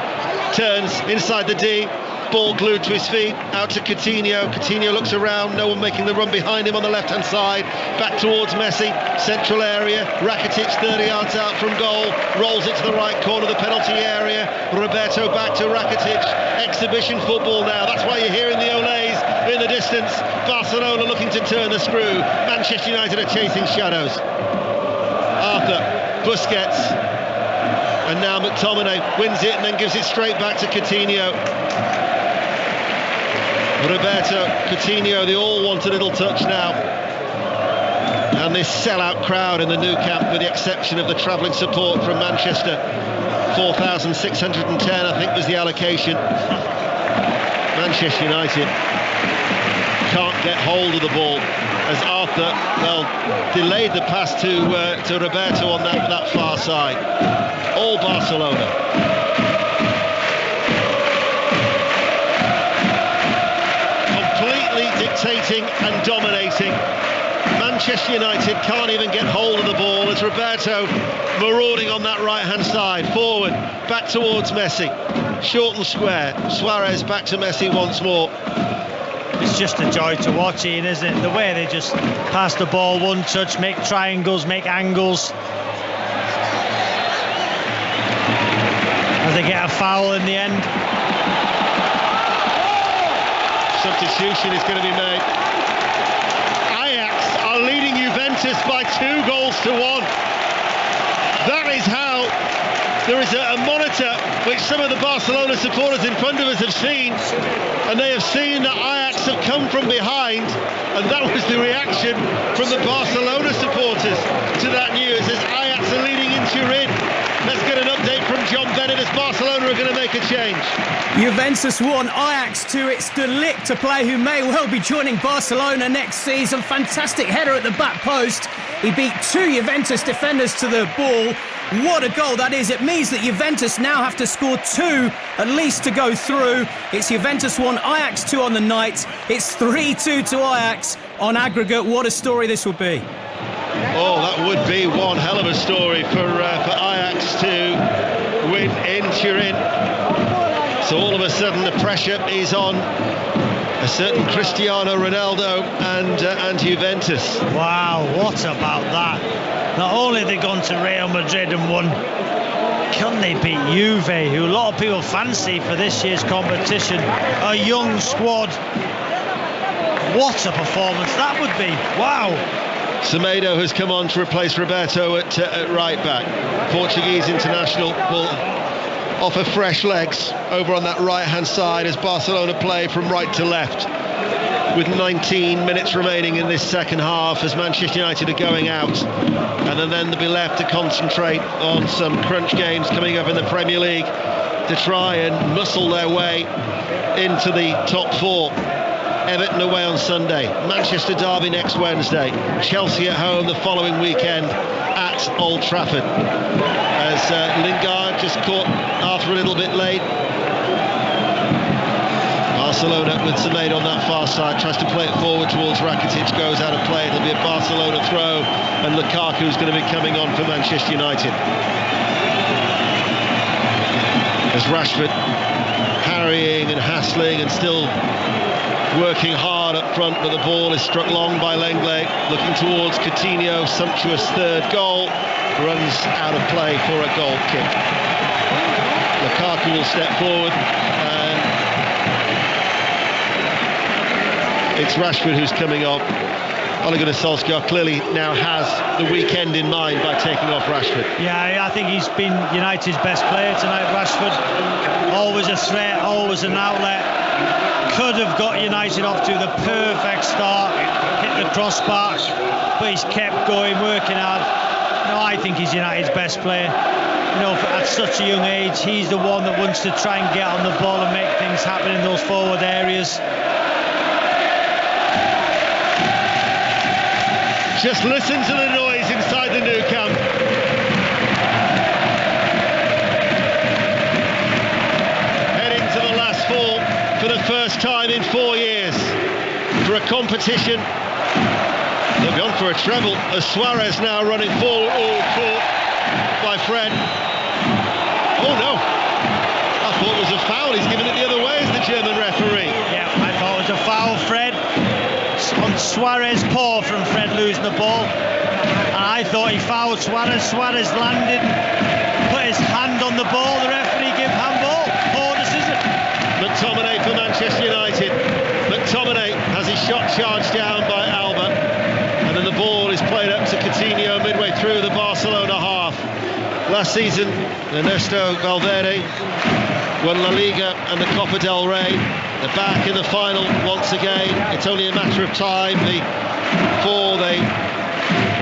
turns inside the D. Ball glued to his feet, out to Coutinho. Coutinho looks around, no one making the run behind him on the left-hand side. Back towards Messi, central area. Rakitic 30 yards out from goal, rolls it to the right corner of the penalty area. Roberto back to Rakitic. Exhibition football now, that's why you're hearing the Olays in the distance. Barcelona looking to turn the screw. Manchester United are chasing shadows. Arthur, Busquets, and now McTominay wins it and then gives it straight back to Coutinho. Roberto, Coutinho, they all want a little touch now. And this sellout crowd in the Nou Camp, with the exception of the travelling support from Manchester, 4,610 I think was the allocation. Manchester United can't get hold of the ball as Arthur, delayed the pass to Roberto on that far side. All Barcelona. Dictating and dominating. Manchester United can't even get hold of the ball as Roberto marauding on that right-hand side. Forward, back towards Messi. Short and square. Suarez back to Messi once more. It's just a joy to watch, Ian, isn't it? The way they just pass the ball, one touch, make triangles, make angles. As they get a foul in the end. Substitution is going to be made. Ajax are leading Juventus by 2-1. That is how. There is a monitor which some of the Barcelona supporters in front of us have seen, and they have seen that Ajax have come from behind, and that was the reaction from the Barcelona supporters to that news as Ajax are leading in Turin. Let's get an update from John Bennett as Barcelona are going to make a change. Juventus 1, Ajax 2. It's De Ligt to play, who may well be joining Barcelona next season. Fantastic header at the back post. He beat 2 Juventus defenders to the ball. What a goal that is. It means that Juventus now have to score 2 at least to go through. It's Juventus 1, Ajax 2 on the night. It's 3-2 to Ajax on aggregate. What a story this will be. Oh, that would be one hell of a story for Ajax to win in Turin. So all of a sudden the pressure is on a certain Cristiano Ronaldo and Juventus. Wow, what about that? Not only have they gone to Real Madrid and won, can they beat Juve, who a lot of people fancy for this year's competition? A young squad. What a performance that would be. Wow. Semedo has come on to replace Roberto at right back. Portuguese international will offer fresh legs over on that right-hand side as Barcelona play from right to left. with 19 minutes remaining in this second half as Manchester United are going out, and then they'll be left to concentrate on some crunch games coming up in the Premier League to try and muscle their way into the top four. Everton away on Sunday, Manchester derby next Wednesday, Chelsea at home the following weekend at Old Trafford. As Lingard just caught Arthur a little bit late. Barcelona with Semedo on that far side, tries to play it forward towards Rakitic, goes out of play. It'll be a Barcelona throw, and Lukaku's going to be coming on for Manchester United. As Rashford harrying and hassling and still working hard up front, but the ball is struck long by Lenglet, looking towards Coutinho, sumptuous third goal, runs out of play for a goal kick. Lukaku will step forward, and it's Rashford who's coming off. Ole Gunnar Solskjaer clearly now has the weekend in mind by taking off Rashford. Yeah, I think he's been United's best player tonight, Rashford. Always a threat, always an outlet. Could have got United off to the perfect start, hit the crossbar, but he's kept going, working hard. No, I think he's United's best player. You know, at such a young age, he's the one that wants to try and get on the ball and make things happen in those forward areas. Just listen to the noise inside the Nou Camp. Heading to the last four for the first time in 4 years for a competition. They'll be on for a treble as Suarez now running full. Oh, caught by Fred. Oh no, I thought it was a foul. He's given it the other way as the German referee. Yeah, I thought it was a foul, Fred. On Suarez' paw from Fred losing the ball, and I thought he fouled Suarez. Suarez landed, put his hand on the ball, the referee gave handball. Poor decision. McTominay for Manchester United. McTominay has his shot charged down by Alba, and then the ball is played up to Coutinho midway through the Barcelona half. Last season, Ernesto Valverde won La Liga and the Copa del Rey. They're back in the final once again. It's only a matter of time before they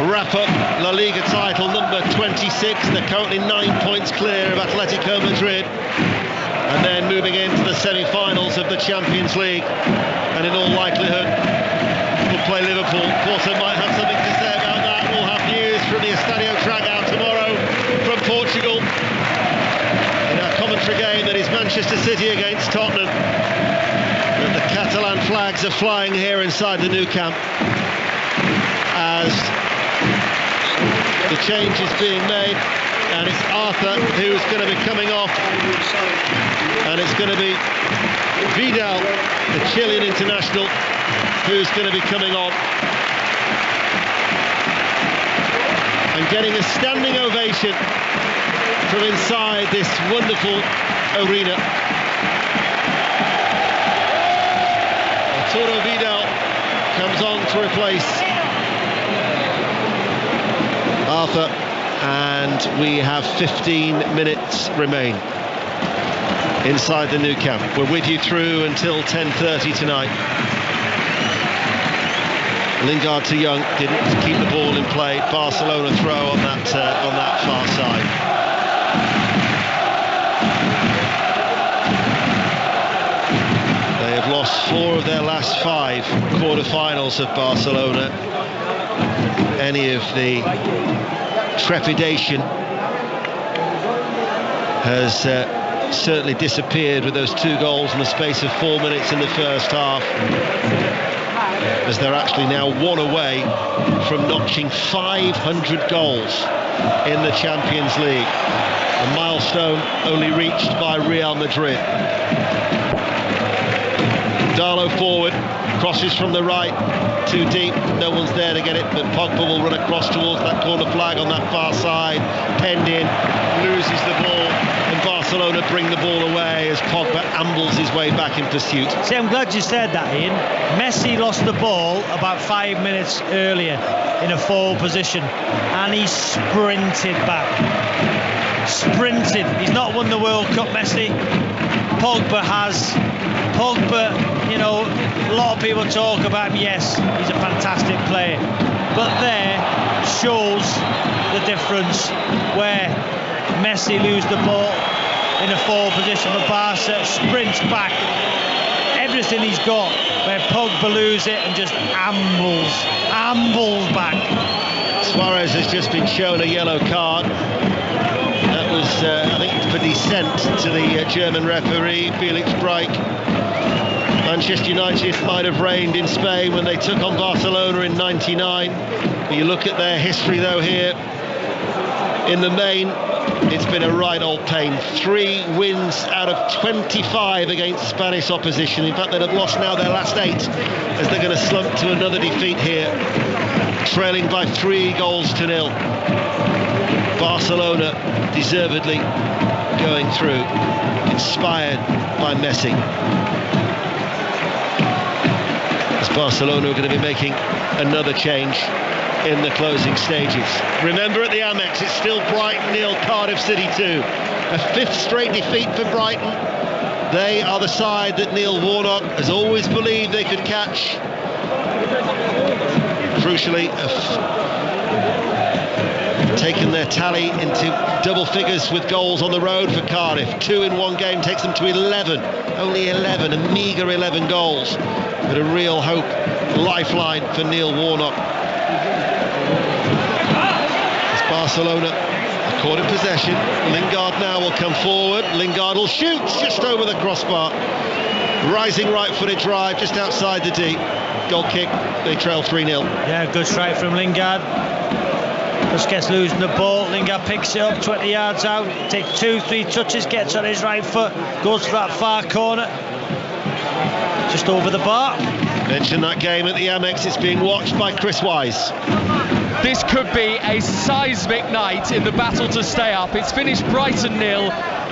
wrap up La Liga title number 26. They're currently 9 points clear of Atletico Madrid, and then moving into the semi-finals of the Champions League, and in all likelihood will play Liverpool. Porto might have something to say about that. We'll have news from the Estadio Dragão tomorrow from Portugal in our commentary game that is Manchester City against Tottenham. And the Catalan flags are flying here inside the Nou Camp as the change is being made, and it's Arthur who's going to be coming off, and it's going to be Vidal, the Chilean international, who's going to be coming on and getting a standing ovation from inside this wonderful arena. Arturo Vidal comes on to replace Arthur, and we have 15 minutes remain inside the Nou Camp. We're with you through until 10:30 tonight. Lingard to Young, didn't keep the ball in play. Barcelona throw on that far side. They have lost 4 of their last 5 quarter-finals of Barcelona. Any of the trepidation has certainly disappeared with those 2 goals in the space of 4 minutes in the first half, as they're actually now 1 away from notching 500 goals in the Champions League, a milestone only reached by Real Madrid. Darlow forward, crosses from the right, too deep, no one's there to get it, but Pogba will run across towards that corner flag on that far side, penned in, loses the ball, and Barcelona bring the ball away as Pogba ambles his way back in pursuit. See, I'm glad you said that, Ian. Messi lost the ball about 5 minutes earlier in a forward position, and he sprinted back. Sprinted. He's not won the World Cup, Messi. Pogba has. Pogba, you know, A lot of people talk about him. Yes, he's a fantastic player, but there shows the difference where Messi loses the ball in a forward position for Barca, sprints back, everything he's got, where Pogba loses it and just ambles back. Suarez has just been shown a yellow card. That was, I think, for dissent to the German referee, Felix Breich. Manchester United might have reigned in Spain when they took on Barcelona in '99. But you look at their history, though, here, in the main, it's been a right old pain. 3 wins out of 25 against Spanish opposition. In fact, they'd have lost now their last 8 as they're going to slump to another defeat here, trailing by 3-0. Barcelona deservedly going through, inspired by Messi. As Barcelona are going to be making another change in the closing stages. Remember, at the Amex, it's still Brighton 0, Cardiff City 2. A 5th straight defeat for Brighton. They are the side that Neil Warnock has always believed they could catch. Crucially, have taken their tally into double figures with goals on the road for Cardiff. 2 in one game takes them to 11. Only 11, a meagre 11 goals. But a real hope, lifeline for Neil Warnock. Barcelona caught in possession. Lingard now will come forward. Lingard will shoot just over the crossbar. Rising right-footed drive just outside the D. Goal kick. They trail 3-0. Yeah, good strike from Lingard. Busquets losing the ball. Lingard picks it up 20 yards out. Takes 2-3 touches. Gets on his right foot. Goes for that far corner. Just over the bar. Mentioned that game at the Amex. It's being watched by Chris Wise. This could be a seismic night in the battle to stay up. It's finished Brighton 0,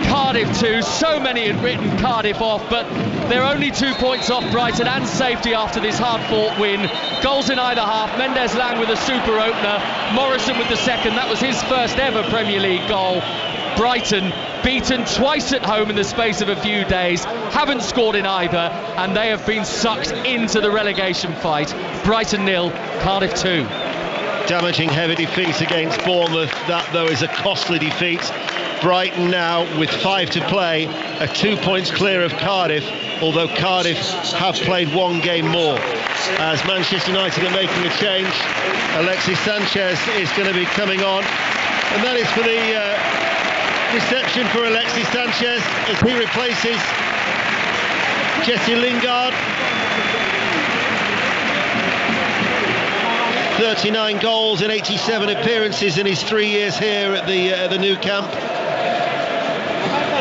Cardiff 2. So many had written Cardiff off, but they're only 2 points off Brighton and safety after this hard-fought win. Goals in either half. Mendes-Lang with a super opener. Morrison with the second. That was his first ever Premier League goal. Brighton beaten twice at home in the space of a few days, haven't scored in either, and they have been sucked into the relegation fight. Brighton 0, Cardiff 2. Damaging heavy defeat against Bournemouth. That, though, is a costly defeat. Brighton now, with 5 to play, are 2 points clear of Cardiff, although Cardiff have played 1 game more. As Manchester United are making a change, Alexis Sanchez is going to be coming on, and that is for the reception for Alexis Sanchez as he replaces Jesse Lingard. 39 goals in 87 appearances in his 3 years here at the Nou Camp.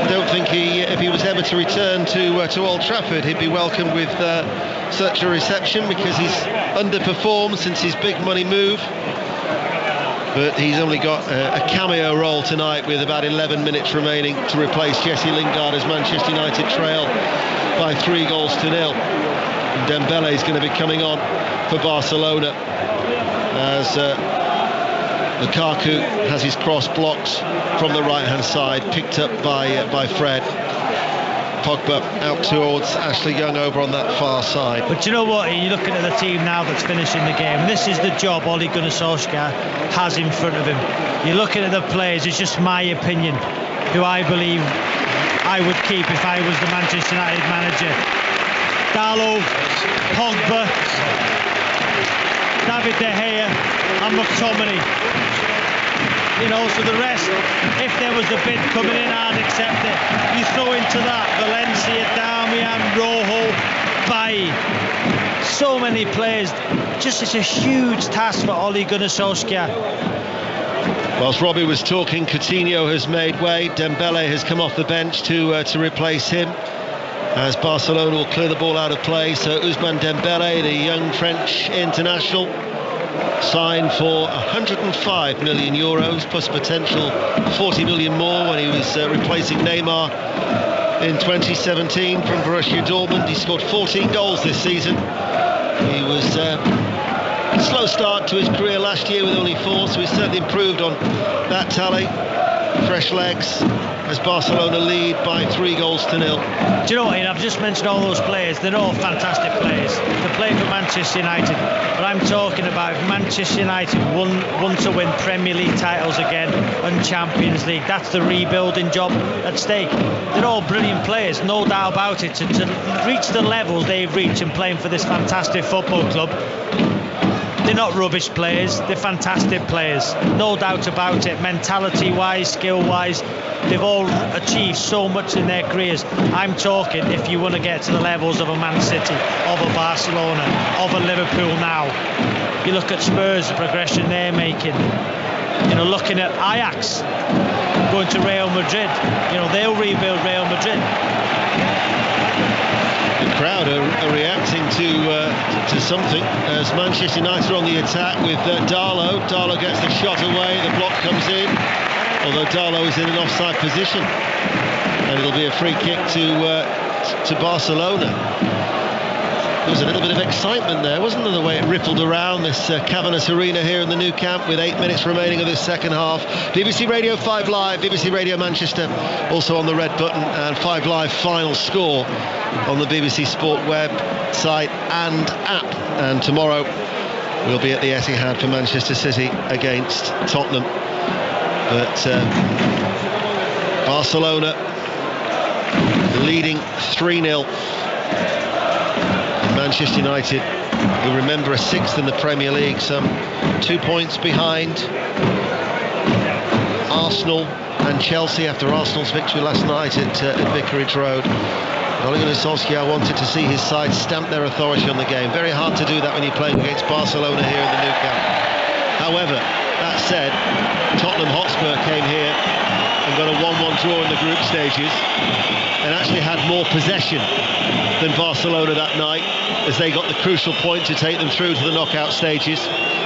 I don't think if he was ever to return to Old Trafford, he'd be welcomed with such a reception, because he's underperformed since his big money move. But he's only got a cameo role tonight with about 11 minutes remaining to replace Jesse Lingard as Manchester United trail by 3-0. And Dembele is going to be coming on for Barcelona as Lukaku has his cross blocked from the right-hand side, picked up by Fred. Pogba out towards Ashley Young over on that far side. But you know what, you're looking at the team now that's finishing the game. This is the job Ole Gunnar Solskjaer has in front of him. You're looking at the players, it's just my opinion, who I believe I would keep if I was the Manchester United manager. Dalot, Pogba, David De Gea and McTominay. You know, so the rest, if there was a bid coming in, I'd accept it. You throw into that Valencia, Darmian, Rojo, Bailly. So many players. Just, it's a huge task for Ole Gunnar Solskjaer. Whilst Robbie was talking, Coutinho has made way. Dembele has come off the bench to replace him, as Barcelona will clear the ball out of play. So Ousmane Dembele, the young French international, signed for 105 million euros plus potential 40 million more when he was replacing Neymar in 2017 from Borussia Dortmund. He scored 14 goals this season. He was a slow start to his career last year with only 4, so he's certainly improved on that tally. fresh legs as Barcelona lead by 3-0. Do you know what, Ian, I've just mentioned all those players. They're all fantastic players. They play for Manchester United, but I'm talking about if Manchester United want to win Premier League titles again and Champions League. That's the rebuilding job at stake. They're all brilliant players, no doubt about it. To reach the levels they've reached in playing for this fantastic football club, they're not rubbish players, they're fantastic players, no doubt about it. Mentality wise, skill wise, they've all achieved so much in their careers. I'm talking if you want to get to the levels of a Man City, of a Barcelona, of a Liverpool now. You look at Spurs, the progression they're making. You know, looking at Ajax going to Real Madrid, you know, they'll rebuild Real Madrid. The crowd are reacting to something as Manchester United are on the attack with Darlow. Darlow gets the shot away, the block comes in, although Darlow is in an offside position, and it'll be a free kick to Barcelona. There was a little bit of excitement there, wasn't there, the way it rippled around this cavernous arena here in the Nou Camp with 8 minutes remaining of this second half. BBC Radio 5 Live, BBC Radio Manchester, also on the red button, and 5 Live final score on the BBC Sport website and app. And tomorrow we'll be at the Etihad for Manchester City against Tottenham. But Barcelona leading 3-0. Manchester United, you'll remember, a 6th in the Premier League, some 2 points behind Arsenal and Chelsea after Arsenal's victory last night at Vicarage Road. Ole Gunnar Solskjaer wanted to see his side stamp their authority on the game. Very hard to do that when you're playing against Barcelona here in the Nou Camp. However, that said, Tottenham Hotspur came here and got a 1-1 draw in the group stages and actually had more possession than Barcelona that night, as they got the crucial point to take them through to the knockout stages.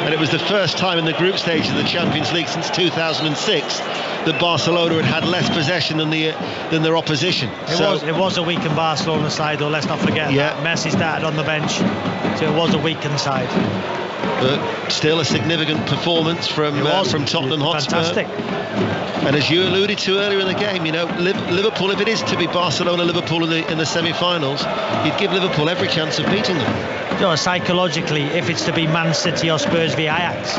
And it was the first time in the group stages of the Champions League since 2006 that Barcelona had less possession than their opposition. It was a weakened Barcelona side, though, let's not forget that. Messi started on the bench, so it was a weakened side. But still a significant performance from Tottenham Hotspur. Fantastic. And as you alluded to earlier in the game, you know, Liverpool, if it is to be Barcelona-Liverpool in the semi-finals, you'd give Liverpool every chance of beating them. You know, psychologically, if it's to be Man City or Spurs v Ajax,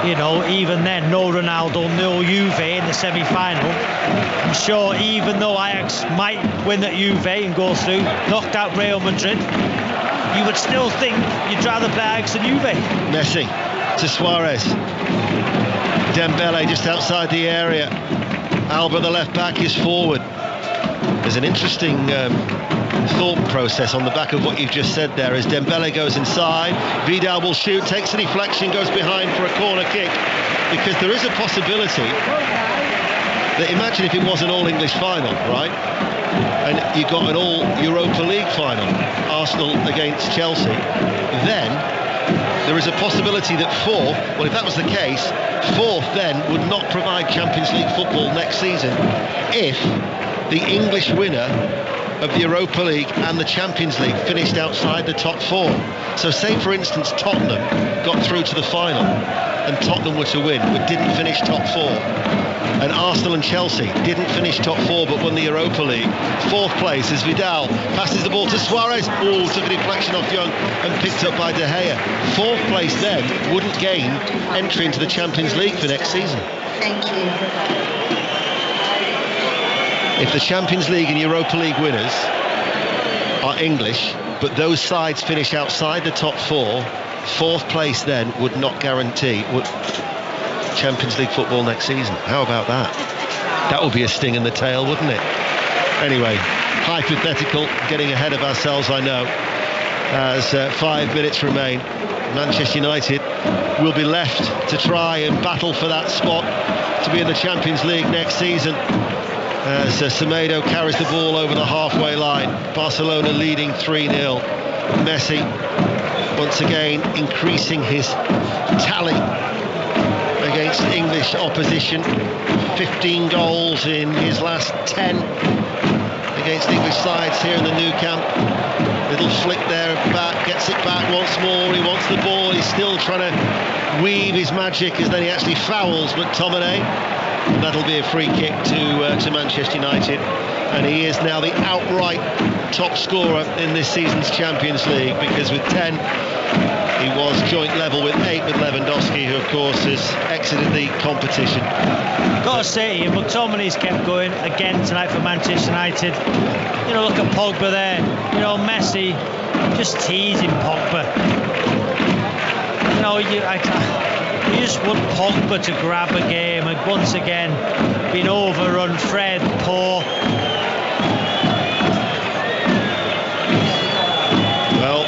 you know, even then, no Ronaldo, no Juve in the semi-final. I'm sure even though Ajax might win at Juve and go through, knocked out Real Madrid, you would still think you'd rather play Ajax than Juve. Messi to Suarez. Dembele just outside the area. Alba, the left back, is forward. There's an interesting thought process on the back of what you've just said there as Dembele goes inside. Vidal will shoot, takes a deflection, goes behind for a corner kick, because there is a possibility that, imagine if it was an all-English final, right? And you got an all-Europa League final, Arsenal against Chelsea, then there is a possibility that if that was the case, fourth then would not provide Champions League football next season if the English winner of the Europa League and the Champions League finished outside the top 4. So say, for instance, Tottenham got through to the final and Tottenham were to win but didn't finish top 4, and Arsenal and Chelsea didn't finish top 4 but won the Europa League. Fourth place as Vidal passes the ball to Suarez. Took a deflection off Young and picked up by De Gea. Fourth place then wouldn't gain entry into the Champions League for next season. Thank you. If the Champions League and Europa League winners are English, but those sides finish outside the top 4, fourth place then would not guarantee Champions League football next season. How about that? That would be a sting in the tail, wouldn't it? Anyway, hypothetical, getting ahead of ourselves, I know. As 5 minutes remain, Manchester United will be left to try and battle for that spot to be in the Champions League next season. As Semedo carries the ball over the halfway line. Barcelona leading 3-0. Messi once again increasing his tally against English opposition. 15 goals in his last 10 against English sides here in the Nou Camp. Little flick there back, gets it back once more. He wants the ball, he's still trying to weave his magic as then he actually fouls McTominay. And that'll be a free kick to Manchester United, and he is now the outright top scorer in this season's Champions League, because with 10 he was joint level with 8 with Lewandowski, who of course has exited the competition. Got to say, Ian, McTominay's kept going again tonight for Manchester United. You know, look at Pogba there. You know, Messi just teasing Pogba. You know, you just want Pogba to grab a game, and once again been overrun. Fred, poor. Well,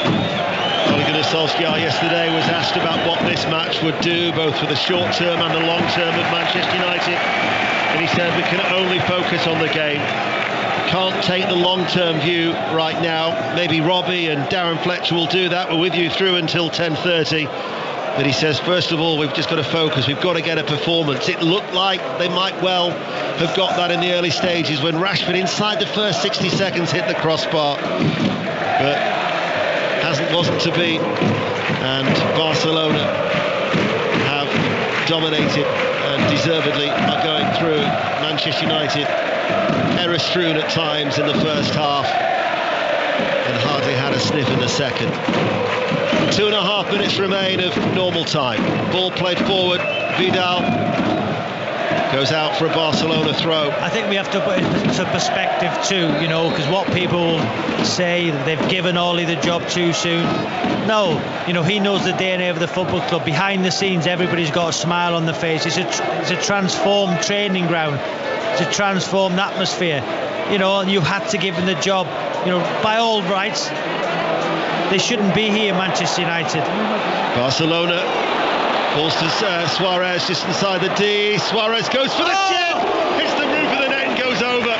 Ole Gunnar Solskjaer yesterday was asked about what this match would do, both for the short term and the long term of Manchester United, and he said we can only focus on the game. Can't take the long-term view right now. Maybe Robbie and Darren Fletcher will do that. We're with you through until 10:30. But he says, first of all, we've just got to focus. We've got to get a performance. It looked like they might well have got that in the early stages when Rashford, inside the first 60 seconds, hit the crossbar. But wasn't to be. And Barcelona have dominated and deservedly are going through. Manchester United error-strewn at times in the first half and hardly had a sniff in the second. 2.5 minutes remain of normal time. Ball played forward. Vidal goes out for a Barcelona throw. I think we have to put it into perspective too, you know, because what people say, they've given Ole the job too soon. No, you know, he knows the DNA of the football club. Behind the scenes, everybody's got a smile on their face. It's a transformed training ground. It's a transformed atmosphere. You know, you had to give him the job. You know, by all rights, they shouldn't be here, Manchester United. Barcelona, balls to Suarez just inside the D. Suarez goes for the chip, hits the roof of the net and goes over.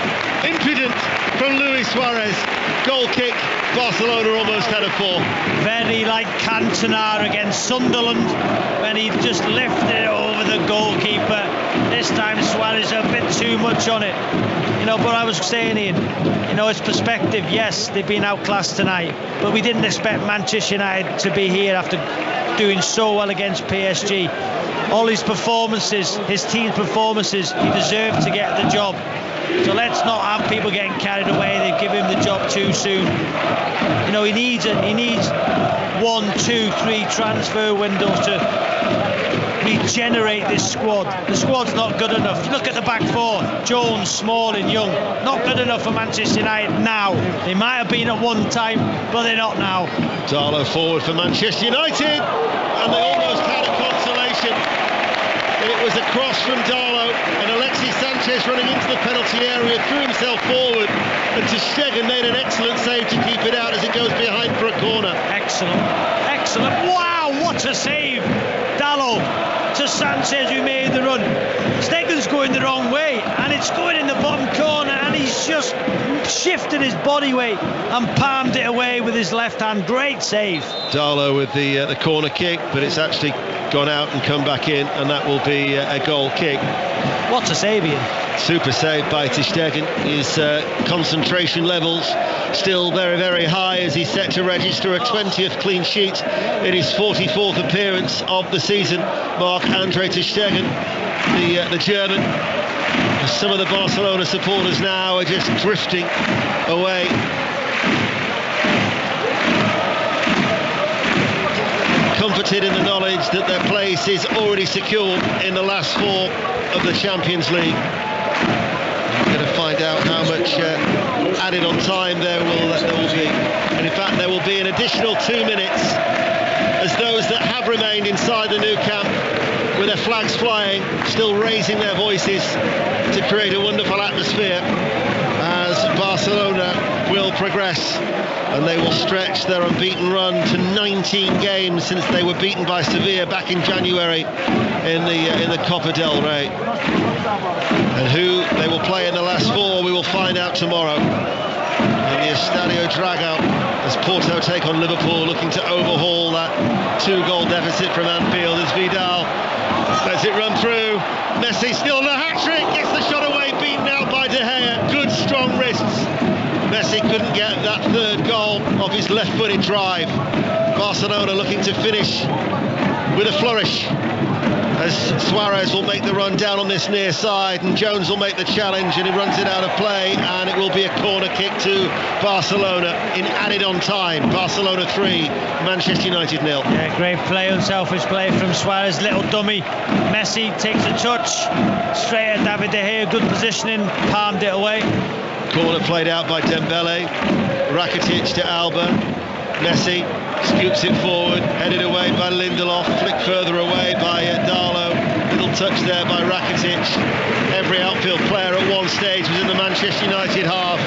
Impudent from Luis Suarez. Goal kick. Barcelona almost had a fall. Very like Cantona against Sunderland when he just lifted it over the goalkeeper. This time Suarez a bit too much on it. You know, but I was saying, Ian, you know, it's perspective. Yes, they've been outclassed tonight, but we didn't expect Manchester United to be here after doing so well against PSG. All his performances, his team's performances, he deserved to get the job. So let's not have people getting carried away. They give him the job too soon. You know, he needs 1, 2, 3 transfer windows to regenerate this squad. The squad's not good enough. Look at the back four: Jones, Smalling, Young. Not good enough for Manchester United now. They might have been at one time, but they're not now. Darlow forward for Manchester United, and they almost had a consolation. It was a cross from Darlow, and Alexis Sanchez running into the penalty area threw himself forward, and ter Stegen made an excellent save to keep it out as it goes behind for a corner. Excellent, excellent. Wow, what a save! Darlow to Sanchez, who made the run. Stegen's going the wrong way, and it's going in the bottom corner, and he's just shifted his body weight and palmed it away with his left hand. Great save. Darlow with the corner kick, but it's actually gone out and come back in, and that will be a goal kick. What a save, Ian. Super save by ter Stegen. His concentration levels still very, very high as he's set to register a 20th clean sheet in his 44th appearance of the season. Marc-Andre ter Stegen, the German. Some of the Barcelona supporters now are just drifting away. Comforted in the knowledge that their place is already secure in the last 4 of the Champions League. We're going to find out how much added on time there will be. And in fact, there will be an additional 2 minutes as those that have remained inside the Nou Camp with their flags flying, still raising their voices to create a wonderful atmosphere as Barcelona will progress, and they will stretch their unbeaten run to 19 games since they were beaten by Sevilla back in January in the Copa del Rey. And who they will play in the last 4 we will find out tomorrow in the Estadio Dragao as Porto take on Liverpool, looking to overhaul that 2-goal deficit from Anfield as Vidal lets it run through. Messi still the hat-trick, gets the shot away, beaten out by De Gea. Good strong wrists. Messi couldn't get that 3rd goal off his left-footed drive. Barcelona looking to finish with a flourish as Suarez will make the run down on this near side, and Jones will make the challenge, and he runs it out of play, and it will be a corner kick to Barcelona in added on time. Barcelona 3, Manchester United 0. Yeah, great play, unselfish play from Suarez, little dummy. Messi takes a touch straight at David De Gea, good positioning, palmed it away. Corner played out by Dembele, Rakitic to Alba, Messi scoops it forward, headed away by Lindelof, flicked further away by Darlow, little touch there by Rakitic. Every outfield player at one stage was in the Manchester United half.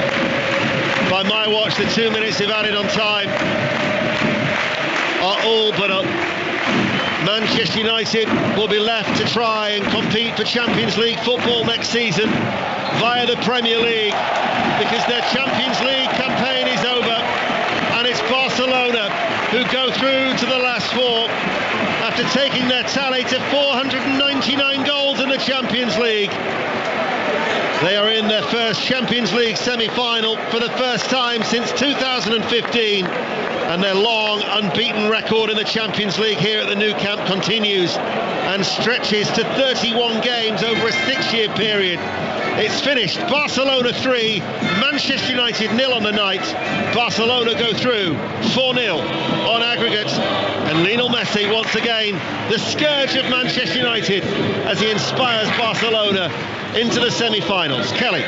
By my watch, the 2 minutes they've added on time are all but up. Manchester United will be left to try and compete for Champions League football next season via the Premier League, because their Champions League campaign is over, and it's Barcelona who go through to the last four after taking their tally to 499 goals in the Champions League. They are in their first Champions League semi-final for the first time since 2015, and their long unbeaten record in the Champions League here at the Nou Camp continues and stretches to 31 games over a 6-year period. It's finished. Barcelona 3, Manchester United 0 on the night. Barcelona go through 4-0 on aggregate, and Lionel Messi once again the scourge of Manchester United as he inspires Barcelona into the semi-finals. Kelly.